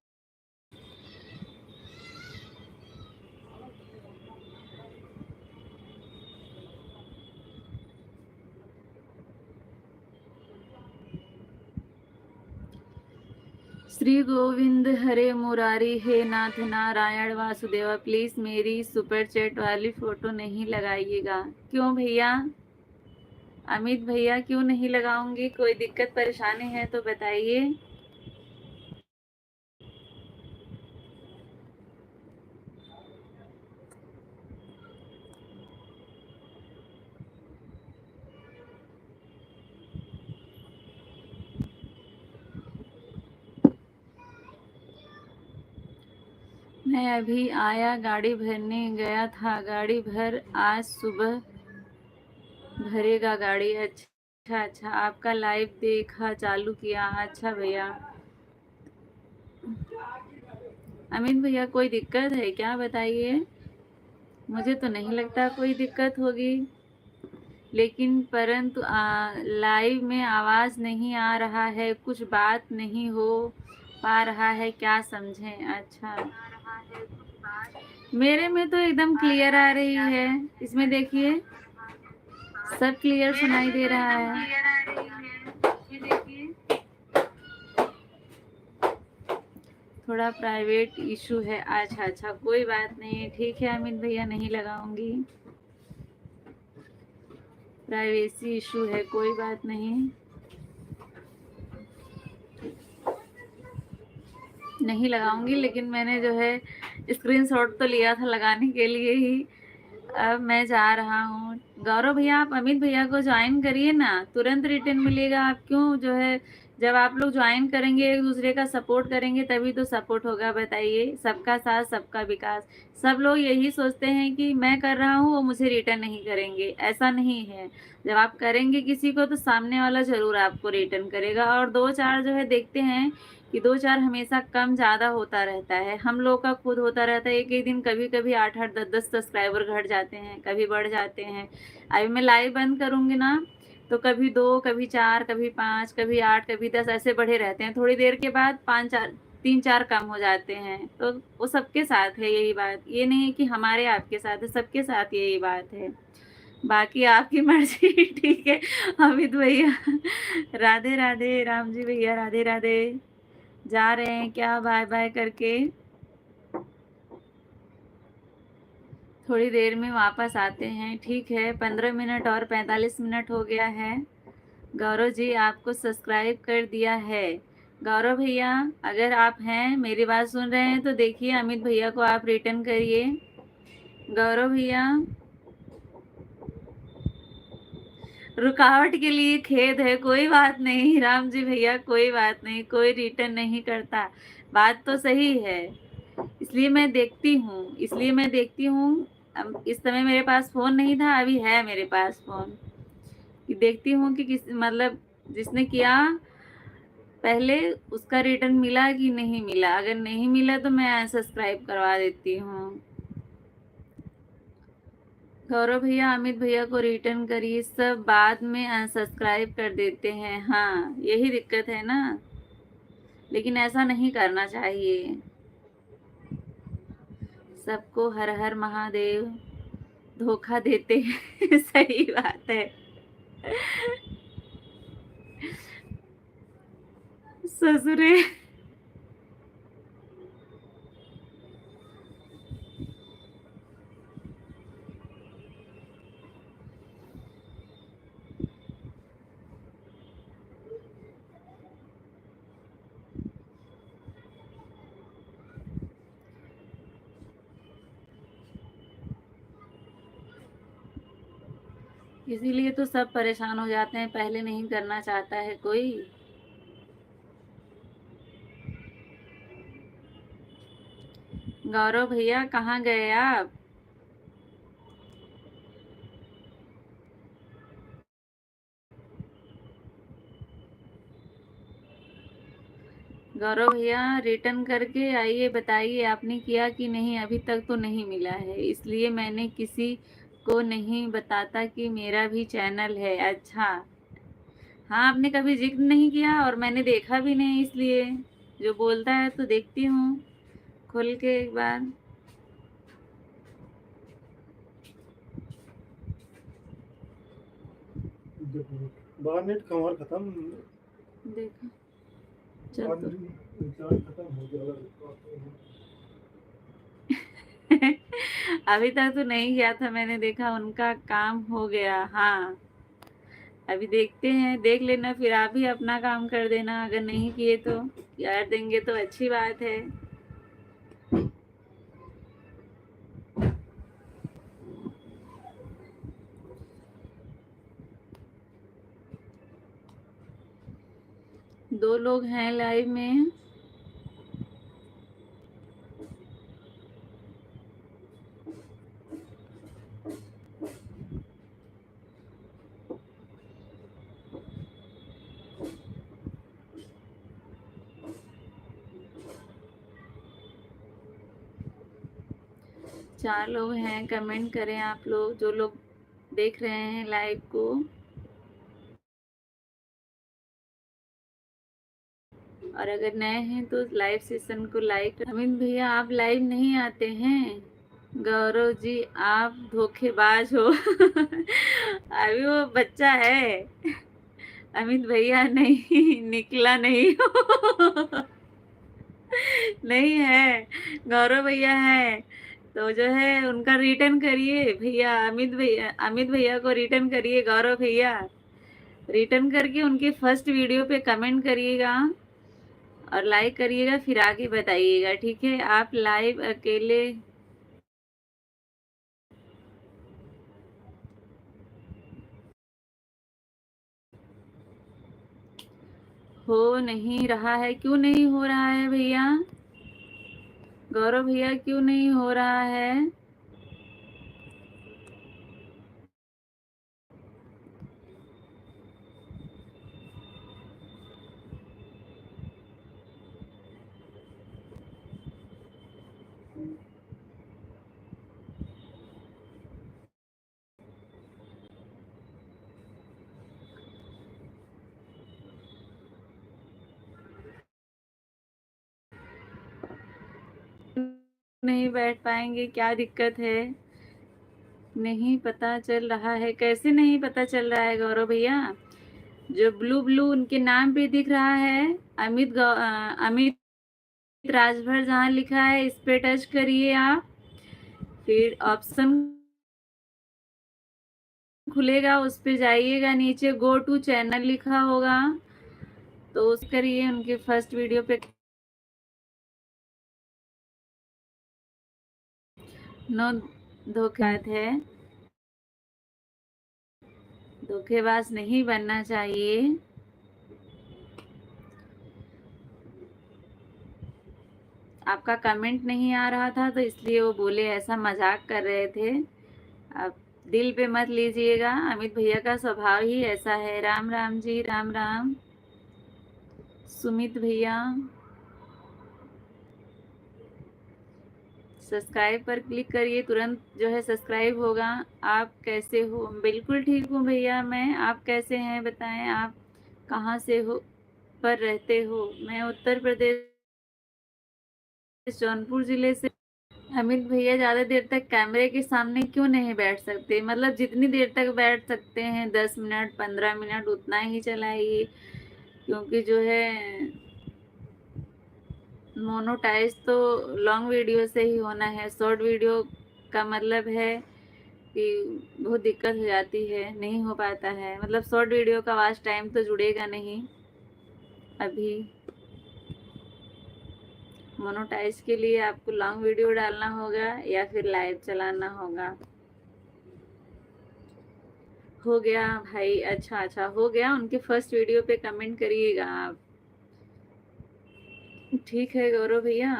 श्री गोविंद हरे मुरारी, हे नाथ नारायण वासुदेवा। प्लीज मेरी सुपर चैट वाली फोटो नहीं लगाइएगा। क्यों भैया? अमित भैया, क्यों नहीं लगाऊंगी? कोई दिक्कत परेशानी है तो बताइए। मैं अभी आया, गाड़ी भरने गया था। गाड़ी भर, आज सुबह भरेगा गाड़ी। अच्छा अच्छा, आपका लाइव देखा, चालू किया। अच्छा भैया। अमित भैया, कोई दिक्कत है क्या? बताइए। मुझे तो नहीं लगता कोई दिक्कत होगी, लेकिन परंतु लाइव में आवाज़ नहीं आ रहा है, कुछ बात नहीं हो पा रहा है, क्या समझें? अच्छा, मेरे में तो एकदम क्लियर आ रही है। इसमें देखिए, सब क्लियर सुनाई दे रहा है। थोड़ा प्राइवेट इशू है। अच्छा अच्छा, कोई बात नहीं, ठीक है अमित भैया, नहीं लगाऊंगी। प्राइवेसी इशू है, कोई बात नहीं, नहीं लगाऊंगी। लेकिन मैंने जो है स्क्रीनशॉट तो लिया था लगाने के लिए ही। अब मैं जा रहा हूँ। गौरव भैया, आप अमित भैया को ज्वाइन करिए ना, तुरंत रिटर्न मिलेगा। आप क्यों जो है, जब आप लोग ज्वाइन करेंगे, एक दूसरे का सपोर्ट करेंगे, तभी तो सपोर्ट होगा। बताइए, सबका साथ सबका विकास। सब लोग यही सोचते हैं कि मैं कर रहा हूँ, वो मुझे रिटर्न नहीं करेंगे। ऐसा नहीं है। जब आप करेंगे किसी को, तो सामने वाला ज़रूर आपको रिटर्न करेगा। और दो चार जो है देखते हैं कि 2-4 हमेशा कम ज़्यादा होता रहता है। हम लोग का खुद होता रहता है एक-एक दिन कभी-कभी 8-8 10-10 सब्सक्राइबर घट जाते हैं, कभी बढ़ जाते हैं। अभी मैं लाइव बंद करूँगी ना तो कभी 2, कभी 4, कभी 5, कभी 8, कभी 10 ऐसे बढ़े रहते हैं। थोड़ी देर के बाद 5-4 3-4 कम हो जाते हैं। तो वो सबके साथ है यही बात। ये नहीं है कि हमारे आपके साथ है, सबके साथ यही बात है। बाकी आपकी मर्ज़ी ठीक है। अमित भैया राधे राधे, राम जी भैया राधे राधे। जा रहे हैं क्या बाय-बाय करके? थोड़ी देर में वापस आते हैं, ठीक है। 15 मिनट और 45 मिनट हो गया है। गौरव जी आपको सब्सक्राइब कर दिया है। गौरव भैया अगर आप हैं, मेरी बात सुन रहे हैं तो देखिए अमित भैया को आप रिटर्न करिए। गौरव भैया रुकावट के लिए खेद है, कोई बात नहीं राम जी भैया, कोई बात नहीं, कोई रिटर्न नहीं करता। बात तो सही है, इसलिए मैं देखती हूँ। इस समय मेरे पास फ़ोन नहीं था, अभी है मेरे पास फ़ोन। कि देखती हूँ कि किस मतलब जिसने किया पहले उसका रिटर्न मिला कि नहीं मिला। अगर नहीं मिला तो मैं अनसब्सक्राइब करवा देती हूँ। गौरव भैया अमित भैया को रिटर्न करिए, सब बाद में अनसब्सक्राइब कर देते हैं। हाँ यही दिक्कत है ना, लेकिन ऐसा नहीं करना चाहिए। सबको हर हर महादेव, धोखा देते हैं सही बात है। ससुरे इसीलिए तो सब परेशान हो जाते हैं, पहले नहीं करना चाहता है कोई। गौरव भैया कहाँ गए आप? गौरव भैया रिटर्न करके आइए, बताइए आपने किया कि नहीं। अभी तक तो नहीं मिला है, इसलिए मैंने किसी को नहीं बताता कि मेरा भी चैनल है। अच्छा हाँ, आपने कभी जिक्र नहीं किया और मैंने देखा भी नहीं, इसलिए जो बोलता है तो देखती हूँ खोल के एक बार। बाहर नेट कमर खत्म। देखो चल तो रिचार्ज खत्म हो गया। अभी तक तो नहीं किया था, मैंने देखा उनका काम हो गया। हाँ अभी देखते हैं, देख लेना फिर आप भी अपना काम कर देना। अगर नहीं किए तो यार देंगे तो अच्छी बात है। दो लोग हैं लाइव में। चार लोग हैं, कमेंट करें आप लोग जो लोग देख रहे हैं लाइव को। और अगर नए हैं तो लाइव सेशन को लाइक। अमित भैया आप लाइव नहीं आते हैं। गौरव जी आप धोखेबाज हो अभी वो बच्चा है। अमित भैया नहीं निकला नहीं हो नहीं है, गौरव भैया है। तो जो है उनका रिटर्न करिए भैया, अमित भैया को रिटर्न करिए। गौरव भैया रिटर्न करके उनके फर्स्ट वीडियो पे कमेंट करिएगा और लाइक करिएगा, फिर आगे बताइएगा, ठीक है। आप लाइव अकेले हो नहीं रहा है। क्यों नहीं हो रहा है भैया? गौरव भैया क्यों नहीं हो रहा है? नहीं बैठ पाएंगे, क्या दिक्कत है? नहीं पता चल रहा है? कैसे नहीं पता चल रहा है गौरव भैया? जो ब्लू ब्लू उनके नाम पे दिख रहा है, अमित राजभर, जहाँ लिखा है इस पे टच करिए आप, फिर ऑप्शन खुलेगा, उस पे जाइएगा, नीचे गो टू चैनल लिखा होगा, तो उस करिए। उनके फर्स्ट वीडियो पे नो धोखाधड़ी है, धोखेबाज नहीं बनना चाहिए। आपका कमेंट नहीं आ रहा था तो इसलिए वो बोले, ऐसा मजाक कर रहे थे। आप दिल पे मत लीजिएगा, अमित भैया का स्वभाव ही ऐसा है। राम राम जी, राम राम। सुमित भैया, सब्सक्राइब पर क्लिक करिए, तुरंत जो है सब्सक्राइब होगा। आप कैसे हो? बिल्कुल ठीक हूँ भैया मैं, आप कैसे हैं बताएं? आप कहाँ से हो, पर रहते हो? मैं उत्तर प्रदेश, जौनपुर जिले से। अमित भैया ज़्यादा देर तक कैमरे के सामने क्यों नहीं बैठ सकते? मतलब जितनी देर तक बैठ सकते हैं, 10 मिनट 15 मिनट, उतना ही चलाइए, क्योंकि जो है मोनोटाइज तो लॉन्ग वीडियो से ही होना है। शॉर्ट वीडियो का मतलब है कि बहुत दिक्कत हो जाती है, नहीं हो पाता है। मतलब शॉर्ट वीडियो का वॉच टाइम तो जुड़ेगा नहीं अभी। मोनोटाइज के लिए आपको लॉन्ग वीडियो डालना होगा या फिर लाइव चलाना होगा। हो गया भाई? अच्छा अच्छा, हो गया। उनके फर्स्ट वीडियो पे कमेंट करिएगा आप। ठीक है गौरव भैया।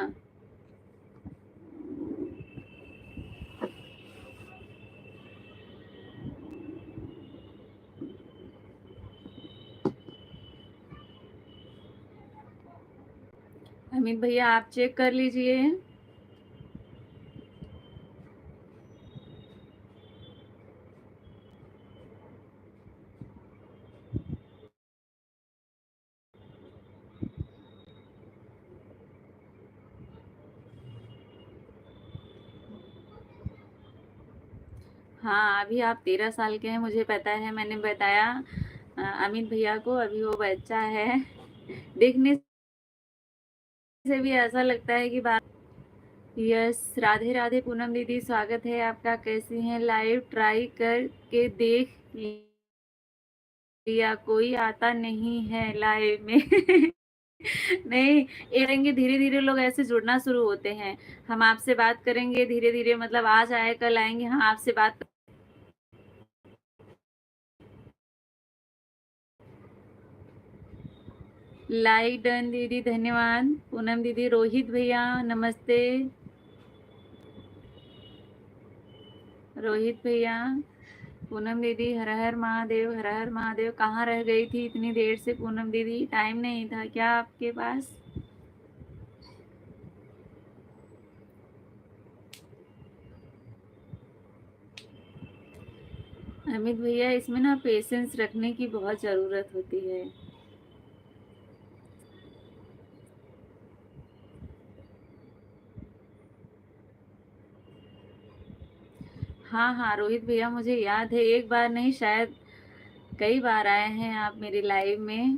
अमित भैया आप चेक कर लीजिए। हाँ, अभी आप 13 साल के हैं, मुझे पता है, मैंने बताया अमित भैया को। अभी वो बच्चा है, देखने से भी ऐसा लगता है कि बात। यस, राधे राधे पूनम दीदी, स्वागत है आपका। कैसी हैं? लाइव ट्राई करके देख लिया, कोई आता नहीं है लाइव में। नहीं, ये रहेंगे, धीरे धीरे लोग ऐसे जुड़ना शुरू होते हैं। हम आपसे बात करेंगे धीरे धीरे, मतलब आज आए कल आएंगे, हम आपसे बात। लाइक डन दीदी, धन्यवाद। पूनम दीदी, रोहित भैया नमस्ते। रोहित भैया, पूनम दीदी, हर हर महादेव, हर हर महादेव। कहाँ रह गई थी इतनी देर से पूनम दीदी? टाइम नहीं था क्या आपके पास? अमित भैया, इसमें ना पेशेंस रखने की बहुत ज़रूरत होती है। हाँ हाँ रोहित भैया, मुझे याद है, एक बार नहीं शायद कई बार आए हैं आप मेरी लाइव में।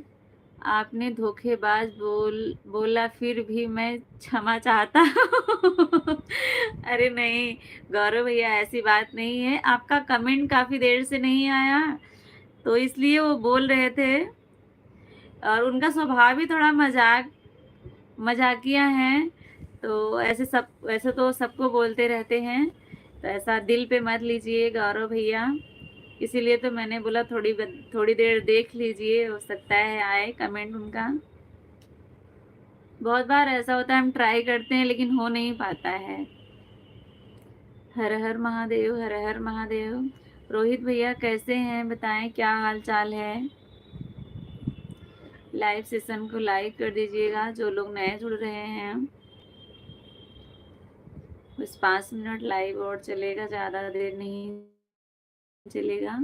आपने धोखेबाज बोला, फिर भी मैं क्षमा चाहता हूँ। अरे नहीं गौरव भैया, ऐसी बात नहीं है। आपका कमेंट काफ़ी देर से नहीं आया, तो इसलिए वो बोल रहे थे। और उनका स्वभाव भी थोड़ा मजाकिया है, तो ऐसे तो सबको बोलते रहते हैं, तो ऐसा दिल पे मत लीजिए गौरव भैया। इसीलिए तो मैंने बोला थोड़ी देर देख लीजिए, हो सकता है आए कमेंट उनका। बहुत बार ऐसा होता है, हम ट्राई करते हैं लेकिन हो नहीं पाता है। हर हर महादेव, हर हर महादेव। रोहित भैया कैसे हैं बताएं, क्या हाल चाल है? लाइव सेशन को लाइक कर दीजिएगा जो लोग नए जुड़ रहे हैं। बस 5 मिनट लाइव और चलेगा, ज़्यादा देर नहीं चलेगा।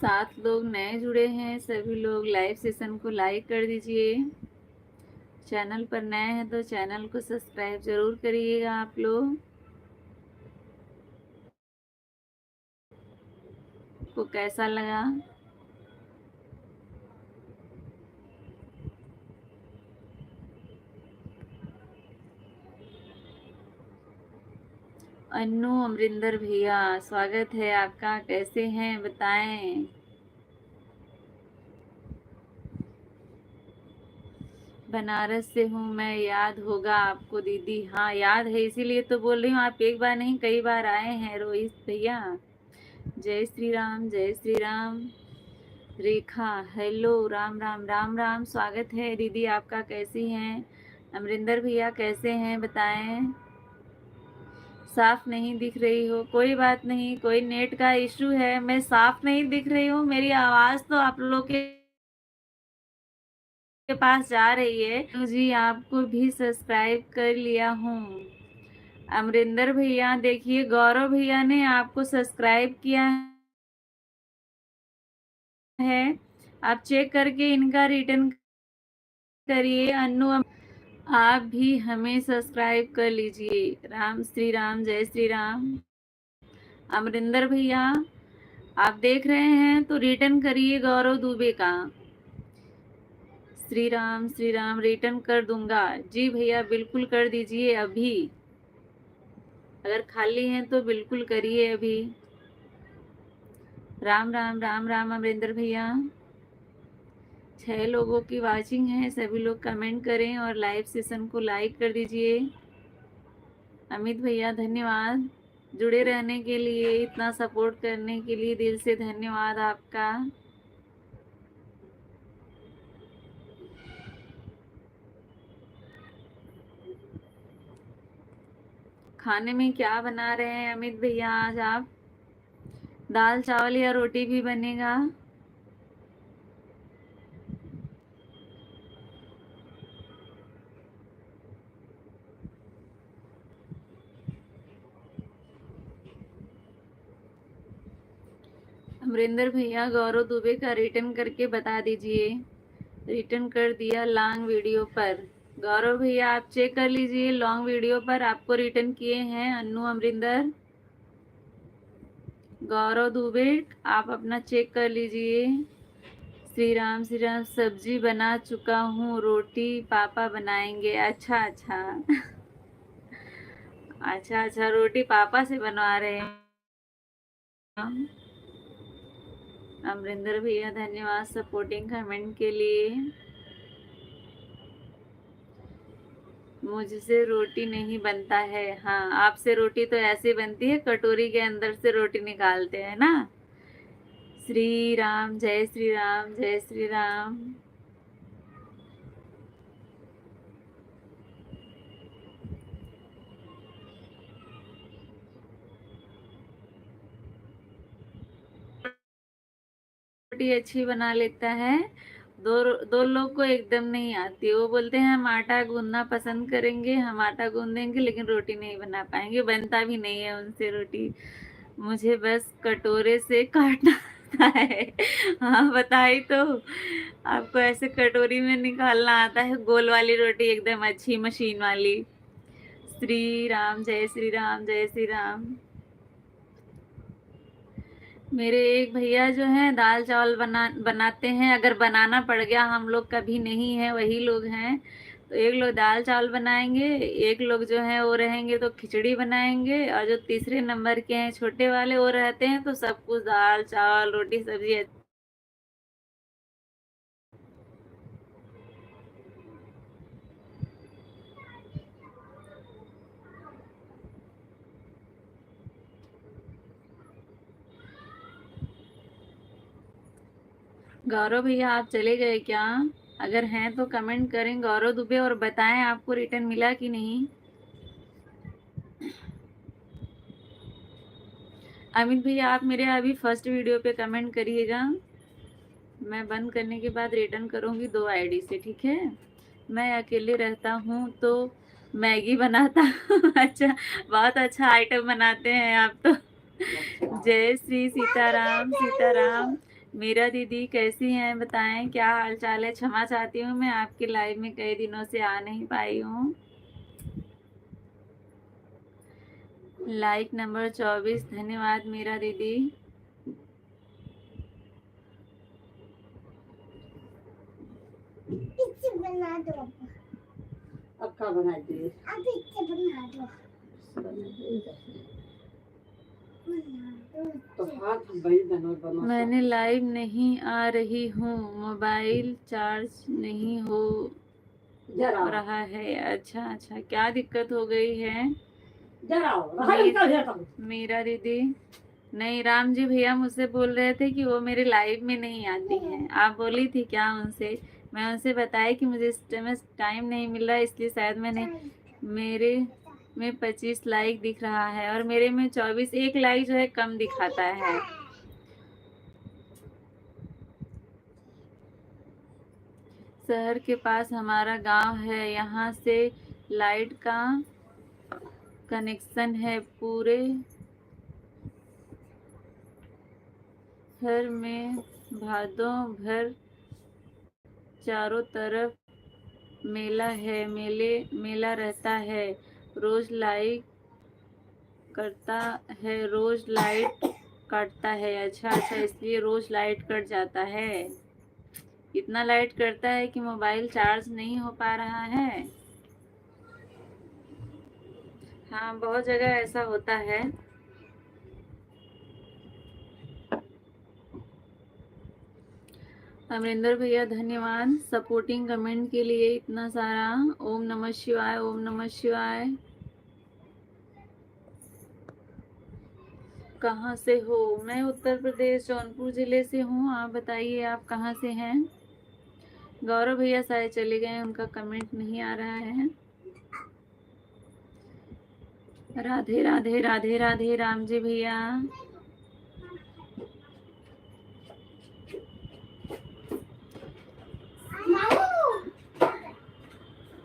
7 लोग नए जुड़े हैं, सभी लोग लाइव सेशन को लाइक कर दीजिए। चैनल पर नए हैं तो चैनल को सब्सक्राइब जरूर करिएगा आप लोग। को कैसा लगा? अन्नू अमरिंदर भैया स्वागत है आपका, कैसे हैं बताएं। बनारस से हूँ मैं, याद होगा आपको दीदी। हाँ याद है, इसीलिए तो बोल रही हूँ। आप एक बार नहीं कई बार आए हैं रोहित भैया। जय श्री राम, जय श्री राम। रेखा हेलो, राम राम राम राम, स्वागत है दीदी आपका, कैसी हैं। अमरिंदर भैया कैसे हैं बताएं। साफ नहीं दिख रही हो, कोई बात नहीं, कोई नेट का इशू है। मैं साफ नहीं दिख रही हूँ, मेरी आवाज तो आप लोगों के पास जा रही है। तो जी आपको भी सब्सक्राइब कर लिया हूँ। अमरिंदर भैया देखिए, गौरव भैया ने आपको सब्सक्राइब किया है, आप चेक करके इनका रिटर्न करिए। अन्नू आप भी हमें सब्सक्राइब कर लीजिए। राम श्री राम, जय श्री राम। अमरिंदर भैया आप देख रहे हैं तो रिटर्न करिए गौरव दुबे का। श्री राम रिटर्न कर दूंगा जी भैया, बिल्कुल कर दीजिए अभी। अगर खाली हैं तो बिल्कुल करिए अभी। राम राम राम राम अमरिंदर भैया। 6 लोगों की वाचिंग है, सभी लोग कमेंट करें और लाइव सेशन को लाइक कर दीजिए। अमित भैया धन्यवाद जुड़े रहने के लिए, इतना सपोर्ट करने के लिए दिल से धन्यवाद आपका। खाने में क्या बना रहे हैं अमित भैया आज आप? दाल चावल या रोटी भी बनेगा? अमरिंदर भैया गौरव दुबे का रिटर्न करके बता दीजिए। रिटर्न कर दिया लॉन्ग वीडियो पर। गौरव भैया आप चेक कर लीजिए, लॉन्ग वीडियो पर आपको रिटर्न किए हैं। अन्नू अमरिंदर, गौरव दुबे आप अपना चेक कर लीजिए। श्री राम सब्जी बना चुका हूँ, रोटी पापा बनाएंगे। अच्छा अच्छा अच्छा अच्छा, रोटी पापा से बनवा रहे हैं। अमरिंदर भैया धन्यवाद सपोर्टिंग कमेंट के लिए। मुझसे रोटी नहीं बनता है। हाँ आपसे रोटी तो ऐसे बनती है, कटोरी के अंदर से रोटी निकालते हैं ना। श्री राम, जय श्री राम, जय श्री राम। रोटी अच्छी बना लेता है। दो दो लोग को एकदम नहीं आती, वो बोलते हैं हम आटा गूंदना पसंद करेंगे, हम आटा गूंद देंगे लेकिन रोटी नहीं बना पाएंगे, बनता भी नहीं है उनसे रोटी। मुझे बस कटोरे से काटना आता है। हाँ बताई तो, आपको ऐसे कटोरी में निकालना आता है, गोल वाली रोटी एकदम अच्छी मशीन वाली। श्री राम, जय श्री राम, जय श्री राम। मेरे एक भैया जो हैं दाल चावल बनाते हैं, अगर बनाना पड़ गया, हम लोग कभी नहीं है, वही लोग हैं। तो एक लोग दाल चावल बनाएंगे, एक लोग जो है वो रहेंगे तो खिचड़ी बनाएंगे, और जो तीसरे नंबर के हैं छोटे वाले वो रहते हैं तो सब कुछ दाल चावल रोटी सब्जी। गौरव भैया आप चले गए क्या? अगर हैं तो कमेंट करें गौरव दुबे, और बताएं आपको रिटर्न मिला कि नहीं। अमित भैया आप मेरे अभी फर्स्ट वीडियो पे कमेंट करिएगा, मैं बंद करने के बाद रिटर्न करूँगी 2 आईडी से, ठीक है। मैं अकेले रहता हूँ तो मैगी बनाता हूँ। अच्छा, बहुत अच्छा आइटम बनाते हैं आप तो। जय श्री सीताराम सीताराम। मीरा दीदी कैसी हैं बताएं, क्या हाल चाल है। क्षमा चाहती हूँ, मैं आपके लाइव में कई दिनों से आ नहीं पाई हूँ। लाइक नंबर 24, धन्यवाद मीरा दीदी। पिक्चर बना दो। अब का बना दिए अब पिक्चर बना दो। तो हाथ भाई बनो मैंने लाइव नहीं आ रही हूँ, मोबाइल चार्ज नहीं हो जरा रहा है। अच्छा अच्छा, क्या दिक्कत हो गई है जरा मीरा दीदी? नहीं, राम जी भैया मुझसे बोल रहे थे कि वो मेरे लाइव में नहीं आती हैं। आप बोली थी क्या उनसे? मैं उनसे बताया कि मुझे इस टाइम नहीं मिल रहा है, इसलिए शायद मैंने मेरे में 25 लाइक दिख रहा है और मेरे में 24। एक लाइक जो है कम दिखाता है। शहर के पास हमारा गांव है, यहाँ से लाइट का कनेक्शन है। पूरे शहर में भादों भर चारों तरफ मेला है, मेला रहता है। रोज लाइट करता है, रोज लाइट कटता है। अच्छा अच्छा, इसलिए रोज लाइट कट जाता है। इतना लाइट करता है कि मोबाइल चार्ज नहीं हो पा रहा है। हाँ, बहुत जगह ऐसा होता है। अमरिंदर भैया धन्यवाद सपोर्टिंग कमेंट के लिए इतना सारा। ओम नमः शिवाय, ओम नमः शिवाय। कहाँ से हो? मैं उत्तर प्रदेश जौनपुर जिले से हूँ। आप बताइए आप कहाँ से हैं? गौरव भैया शायद चले गए, उनका कमेंट नहीं आ रहा है। राधे राधे राधे राधे राम जी भैया।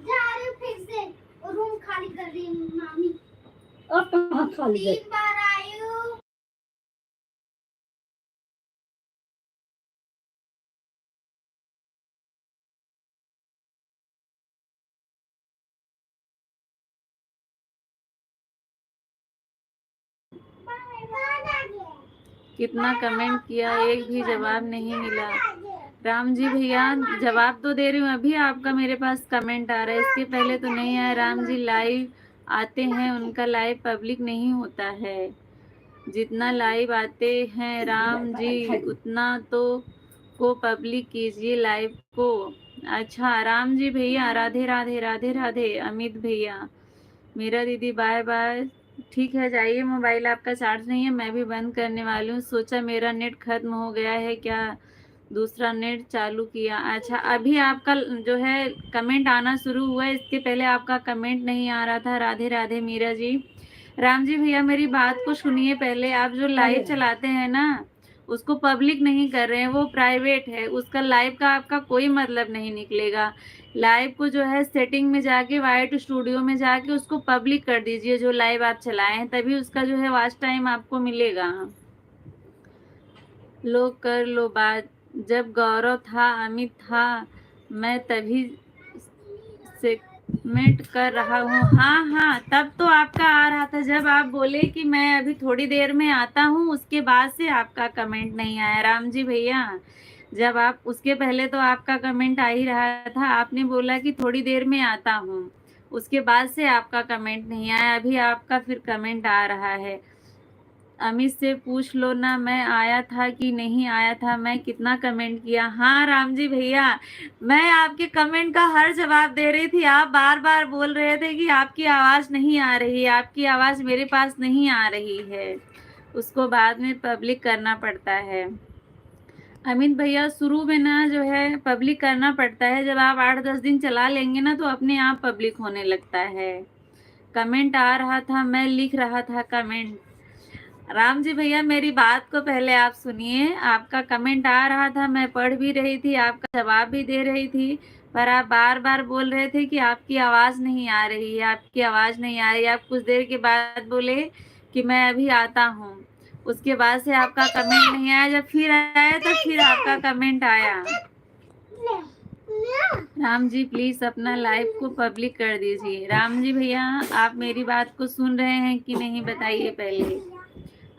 जा रही हूँ फिर से और रूम खाली कर रही हूँ मामी। अब कहाँ खाली है 3 बार आई हूँ। कितना कमेंट किया, एक भी जवाब नहीं मिला। राम जी भैया जवाब तो दे रही हूँ, अभी आपका मेरे पास कमेंट आ रहा है, इसके पहले तो नहीं आया। राम जी लाइव आते हैं, उनका लाइव पब्लिक नहीं होता है। जितना लाइव आते हैं राम जी उतना तो को पब्लिक कीजिए लाइव को। अच्छा राम जी भैया, राधे राधे राधे राधे। अमित भैया, मेरा दीदी बाय बाय। ठीक है, जाइए, मोबाइल आपका चार्ज नहीं है, मैं भी बंद करने वाली हूँ। सोचा मेरा नेट खत्म हो गया है क्या, दूसरा नेट चालू किया। अच्छा, अभी आपका जो है कमेंट आना शुरू हुआ है, इसके पहले आपका कमेंट नहीं आ रहा था। राधे राधे मीरा जी। राम जी भैया मेरी बात को सुनिए पहले। आप जो लाइव चलाते हैं ना, उसको पब्लिक नहीं कर रहे हैं, वो प्राइवेट है। उसका लाइव का आपका कोई मतलब नहीं निकलेगा। लाइव को जो है सेटिंग में जाके, वाइट स्टूडियो में जाके उसको पब्लिक कर दीजिए जो लाइव आप चलाए हैं, तभी उसका जो है वॉच टाइम आपको मिलेगा। लोग कर लो बात। जब गौरव था, अमित था, मैं तभी सेगमेंट कर रहा हूँ। हाँ हाँ, तब तो आपका आ रहा था, जब आप बोले कि मैं अभी थोड़ी देर में आता हूँ, उसके बाद से आपका कमेंट नहीं आया राम जी भैया। जब आप, उसके पहले तो आपका कमेंट आ ही रहा था, आपने बोला कि थोड़ी देर में आता हूँ, उसके बाद से आपका कमेंट नहीं आया। अभी आपका फिर कमेंट आ रहा है। अमित से पूछ लो ना, मैं आया था कि नहीं आया था, मैं कितना कमेंट किया। हाँ राम जी भैया, मैं आपके कमेंट का हर जवाब दे रही थी। आप बार बार बोल रहे थे कि आपकी आवाज़ नहीं आ रही, आपकी आवाज़ मेरे पास नहीं आ रही है। उसको बाद में पब्लिक करना पड़ता है। अमित भैया शुरू में ना जो है पब्लिक करना पड़ता है, जब आप 8-10 दिन चला लेंगे ना तो अपने आप पब्लिक होने लगता है। कमेंट आ रहा था, मैं लिख रहा था कमेंट। राम जी भैया मेरी बात को पहले आप सुनिए। आपका कमेंट आ रहा था, मैं पढ़ भी रही थी, आपका जवाब भी दे रही थी, पर आप बार बार बोल रहे थे कि आपकी आवाज़ नहीं आ रही है, आपकी आवाज़ नहीं आ रही। आप कुछ देर के बाद बोले कि मैं अभी आता हूँ, उसके बाद से आपका कमेंट नहीं आया, जब फिर आया तो फिर आपका कमेंट आया। राम जी प्लीज अपना लाइव को पब्लिक कर दीजिए। राम जी भैया आप मेरी बात को सुन रहे हैं कि नहीं बताइए पहले।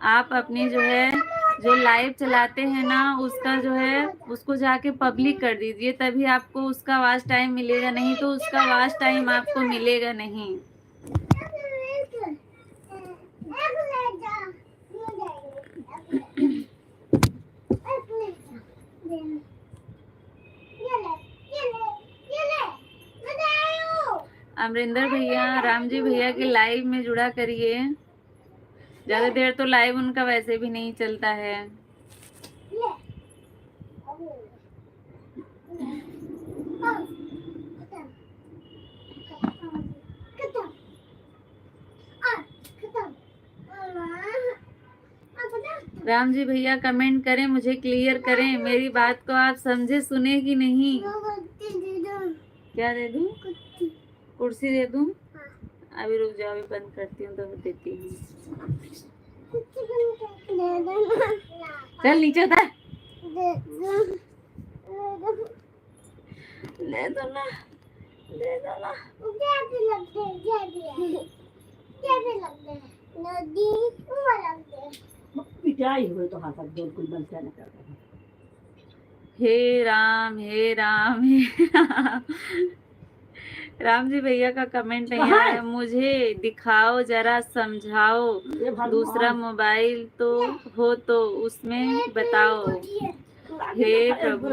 आप अपनी जो है जो लाइव चलाते हैं ना उसका जो है उसको जाके पब्लिक कर दीजिए, तभी आपको उसका वॉच टाइम मिलेगा, नहीं तो उसका वॉच टाइम आपको मिलेगा नहीं। अमरिंदर भैया राम जी भैया के लाइव में जुड़ा करिए, ज्यादा देर तो लाइव उनका वैसे भी नहीं चलता है। राम जी भैया कमेंट करें, मुझे क्लियर करें, मेरी बात को आप समझे सुने कि नहीं। क्या दे दूं? कुर्सी दे दूं? अभी रुक जाओ, अभी बंद करती हूँ तो देती हूँ। चल नीचे उतर। ले दो ना, ले दो ना। पिटाई हुए तो हाथ बिल्कुल बंद करना करता है। हे राम हे राम हे राम। राम जी भैया का कमेंट नहीं कहाँ है? आया, मुझे दिखाओ जरा समझाओ, ये भगवान। दूसरा मोबाइल तो हो तो उसमें बताओ। हे प्रभु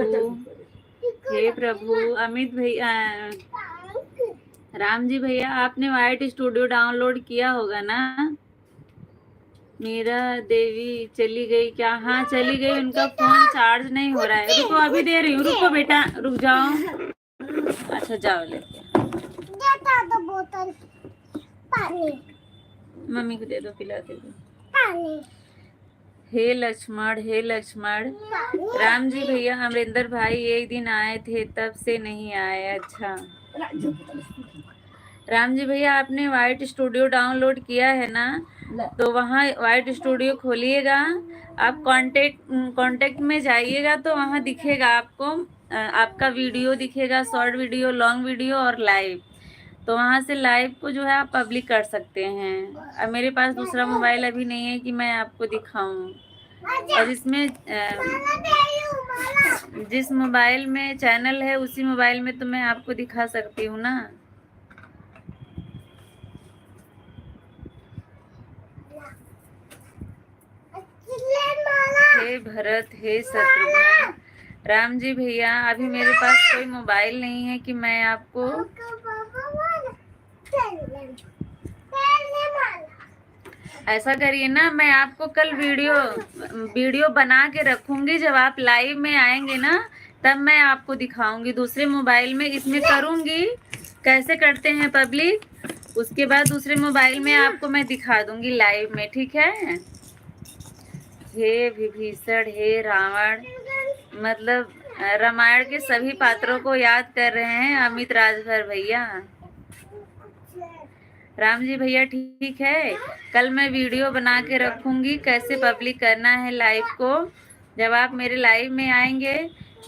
हे प्रभु। अमित भैया राम जी भैया आपने वाइट स्टूडियो डाउनलोड किया होगा ना। मेरा देवी चली गई क्या? हाँ चली गई, उनका फोन चार्ज नहीं हो रहा है। रुको अभी दे रही हूँ, रुको बेटा रुक जाओ। अच्छा जाओ लेके बोतल पानी मम्मी को दे दो, पिला दे दो। पानी हे लक्ष्मण हे लक्ष्मण। राम जी भैया अमरिंदर भाई एक दिन आए थे तब से नहीं आए। अच्छा राम जी भैया आपने वाइट स्टूडियो डाउनलोड किया है ना, तो वहाँ वाइट स्टूडियो खोलिएगा, आप कांटेक्ट में जाइएगा तो वहाँ दिखेगा आपको, आपका वीडियो दिखेगा, शॉर्ट वीडियो, लॉन्ग वीडियो और लाइव। तो वहाँ से लाइव को जो है आप पब्लिक कर सकते हैं। अब मेरे पास दूसरा मोबाइल अभी नहीं है कि मैं आपको दिखाऊं, और जिसमें जिस मोबाइल में चैनल है उसी मोबाइल में तो मैं आपको दिखा सकती हूँ ना। हे भरत हे शत्रुघ्न। राम जी भैया अभी मेरे पास कोई मोबाइल नहीं है कि मैं आपको ऐसा करिए ना, मैं आपको कल वीडियो बना के रखूंगी, जब आप लाइव में आएंगे ना तब मैं आपको दिखाऊंगी दूसरे मोबाइल में, इसमें करूंगी कैसे करते हैं पब्लिक, उसके बाद दूसरे मोबाइल में आपको मैं दिखा दूंगी लाइव में, ठीक है। हे विभीषण हे रावण, मतलब रामायण के सभी पात्रों को याद कर रहे हैं अमित राजभर भैया। राम जी भैया ठीक है, कल मैं वीडियो बना के रखूंगी कैसे पब्लिक करना है लाइव को, जब आप मेरे लाइव में आएंगे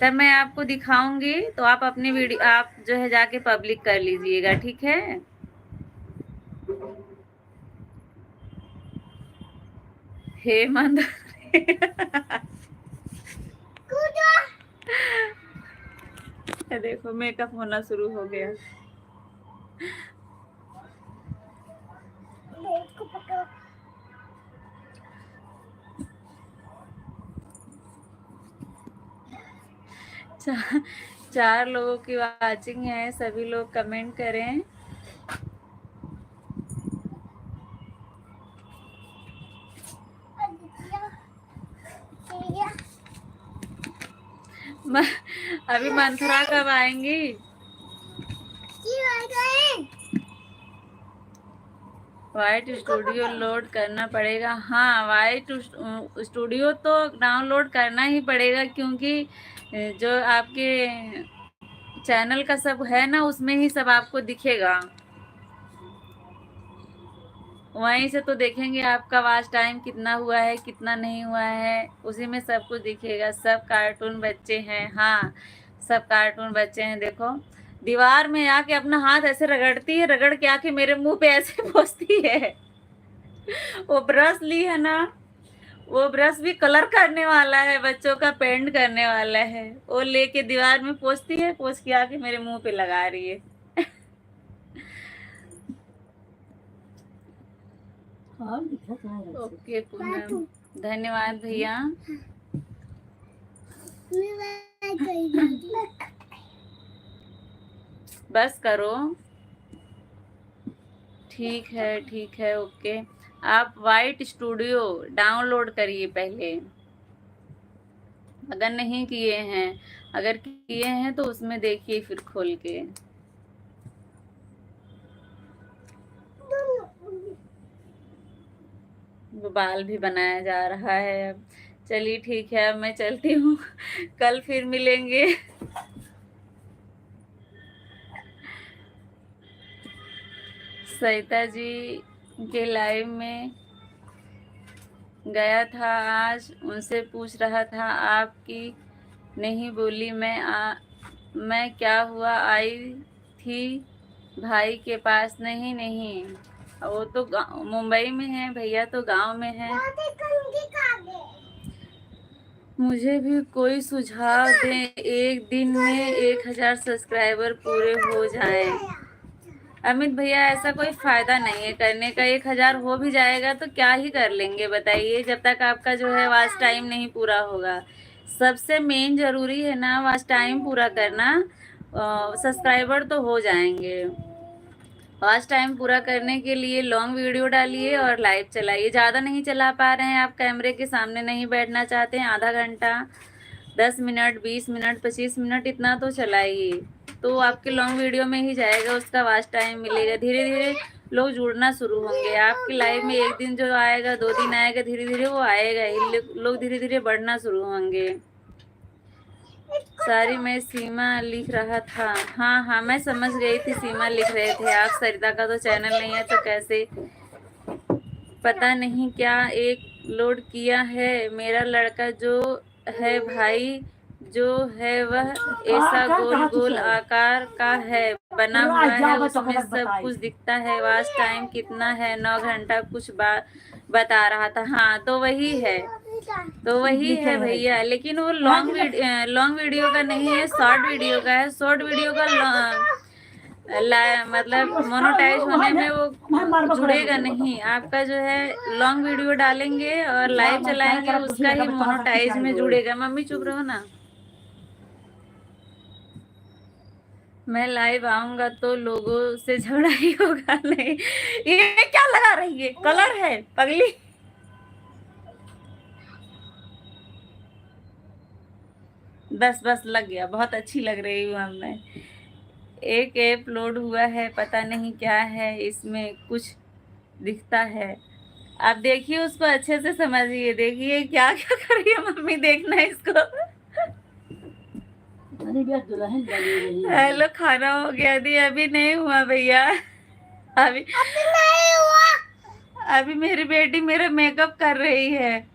तब मैं आपको दिखाऊंगी, तो आप अपनी वीडियो आप जो है जाके पब्लिक कर लीजिएगा, ठीक है। हे मंद देखो मेकअप होना शुरू हो गया। चार लोगों की वाचिंग है, सभी लोग कमेंट करें। अभी मंथरा कब आएंगी? वाइट स्टूडियो लोड करना पड़ेगा। हाँ वाइट स्टूडियो तो डाउनलोड करना ही पड़ेगा, क्योंकि जो आपके चैनल का सब है ना उसमें ही सब आपको दिखेगा। वहीं से तो देखेंगे आपका वॉच टाइम कितना हुआ है कितना नहीं हुआ है, उसी में सब कुछ दिखेगा। सब कार्टून बच्चे हैं, हाँ सब कार्टून बच्चे हैं। देखो दीवार में आके अपना हाथ ऐसे रगड़ती है, रगड़ के आके मेरे मुंह पे ऐसे पोंछती है। वो ब्रश ली है ना, वो ब्रश भी कलर करने वाला है, बच्चों का पेंट करने वाला है। वो लेके दीवार में पोंछती है, पोंछ के आके मेरे मुंह पे लगा रही है। और दिखा कहाँ है? ओके पूनम, धन्यवाद भैया। बस करो, ठीक है ओके। आप वाइट स्टूडियो डाउनलोड करिए पहले, अगर नहीं किए हैं। अगर किए हैं तो उसमें देखिए फिर खोल के। वो बाल भी बनाया जा रहा है अब। चलिए ठीक है, अब मैं चलती हूँ। कल फिर मिलेंगे। सरिता जी के लाइव में गया था आज, उनसे पूछ रहा था आपकी नहीं बोली। मैं क्या हुआ, आई थी भाई के पास। नहीं वो तो मुंबई में है, भैया तो गांव में है। मुझे भी कोई सुझाव दें, एक दिन में 1000 सब्सक्राइबर पूरे हो जाएं। अमित भैया ऐसा कोई फायदा नहीं है करने का। 1000 हो भी जाएगा तो क्या ही कर लेंगे बताइए, जब तक आपका जो है वॉच टाइम नहीं पूरा होगा। सबसे मेन जरूरी है ना वॉच टाइम पूरा करना। सब्सक्राइबर तो हो जाएंगे। वॉच टाइम पूरा करने के लिए लॉन्ग वीडियो डालिए और लाइव चलाइए। ज़्यादा नहीं चला पा रहे हैं, आप कैमरे के सामने नहीं बैठना चाहते हैं, आधा घंटा 10 मिनट 20 मिनट 25 मिनट इतना तो चलाइए, तो आपके लॉन्ग वीडियो में ही जाएगा, उसका वॉच टाइम मिलेगा। धीरे धीरे लोग जुड़ना शुरू होंगे आपकी लाइव में। एक दिन जो आएगा, 2 दिन आएगा, धीरे धीरे वो आएगा ही। लोग धीरे धीरे बढ़ना शुरू होंगे। सारी मैं सीमा लिख रहा था। हाँ मैं समझ गई थी, सीमा लिख रहे थे आप। सरिता का तो चैनल नहीं है तो कैसे, पता नहीं क्या एक लोड किया है। मेरा लड़का जो है भाई, जो है वह ऐसा गोल गोल आकार का है, बना हुआ है, उसमें सब कुछ दिखता है। वॉच टाइम कितना है? 9 घंटा कुछ बता रहा था। हाँ तो वही है, तो वही है भैया, लेकिन वो लॉन्ग वीडियो का नहीं है, शॉर्ट वीडियो का है। शॉर्ट वीडियो का मतलब मोनोटाइज होने में वो जुड़ेगा नहीं। आपका जो है लॉन्ग वीडियो डालेंगे और लाइव चलाएंगे, उसका ही मोनोटाइज में जुड़ेगा। मम्मी चुप रहो ना। मैं लाइव आऊंगा तो लोगों से झगड़ा ही होगा। नहीं ये क्या लगा रही है, कलर है पगली। बस लग गया, बहुत अच्छी लग रही हूँ अब मैं। एक ऐप लोड हुआ है, पता नहीं क्या है, इसमें कुछ दिखता है। आप देखिए उसको अच्छे से समझिए, देखिए क्या क्या कर रही है मम्मी, देखना इसको। हेलो खाना हो गया? दी अभी नहीं हुआ भैया, अभी नहीं हुआ। अभी मेरी बेटी मेरा मेकअप कर रही है।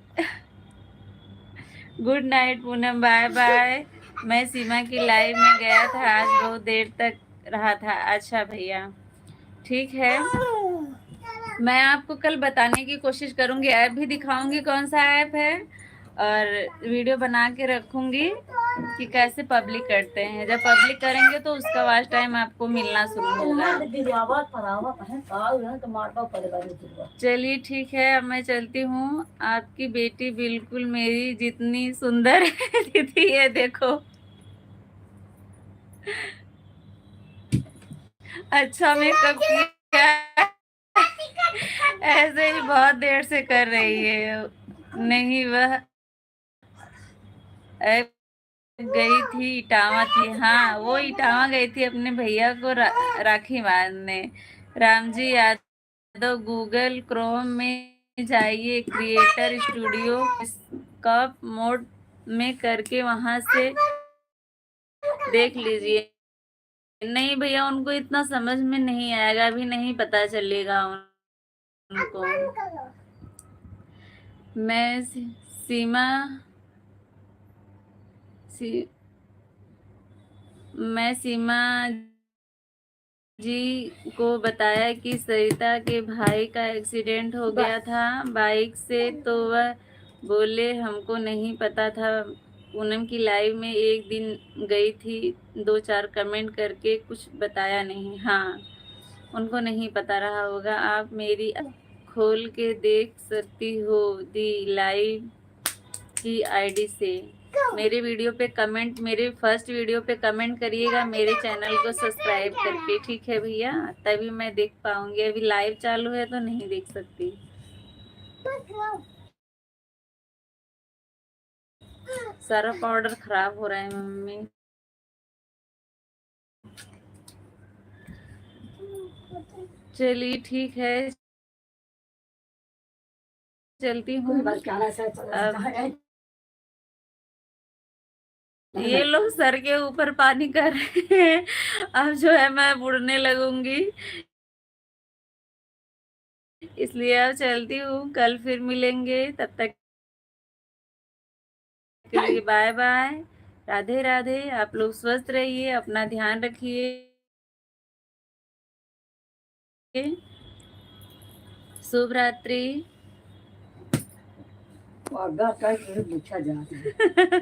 Good night Poonam, bye bye. मैं सीमा की लाइव में गया था आज, बहुत देर तक रहा था। अच्छा भैया ठीक है, मैं आपको कल बताने की कोशिश करूंगी, ऐप भी दिखाऊंगी कौन सा ऐप है, और वीडियो बना के रखूंगी कि कैसे पब्लिक करते हैं। जब पब्लिक करेंगे तो उसका वॉच टाइम आपको मिलना शुरू होगा। चलिए ठीक है, अब मैं चलती हूँ। आपकी बेटी बिल्कुल मेरी जितनी सुंदर है। दीदी ये देखो, अच्छा मेकअप किया, ऐसे ही बहुत देर से कर रही है। नहीं वह गई थी, इटावा थी। हाँ वो इटावा गई थी अपने भैया को राखी बांधने। रामजी यादव गूगल क्रोम में जाइए, क्रिएटर स्टूडियो स्कॉप मोड में करके वहां से देख लीजिए। नहीं भैया उनको इतना समझ में नहीं आएगा, अभी नहीं पता चलेगा उनको मैं सीमा सी, मैं सीमा जी को बताया कि सरिता के भाई का एक्सीडेंट हो गया था बाइक से, तो वह बोले हमको नहीं पता था। पूनम की लाइव में एक दिन गई थी, 2-4 कमेंट करके कुछ बताया नहीं। हाँ, उनको नहीं पता रहा होगा। आप मेरी खोल के देख सकती हो दी लाइव की आईडी से। मेरे वीडियो पे कमेंट, मेरे फर्स्ट वीडियो पे कमेंट करिएगा मेरे चैनल को सब्सक्राइब करके, ठीक है भैया? तभी मैं देख पाऊंगी। अभी लाइव चालू है तो नहीं देख सकती। सारा पाउडर खराब हो रहा है मम्मी। चलिए ठीक है, चलती हूँ। कोई बात क्या है अब ये लोग सर के ऊपर पानी कर रहे हैं। अब जो है मैं बुड़ने लगूंगी, इसलिए अब चलती हूँ। कल फिर मिलेंगे, तब तक के लिए बाय बाय, राधे राधे। आप लोग स्वस्थ रहिए, अपना ध्यान रखिए। शुभ रात्रि। आगा का पूछा जाता है।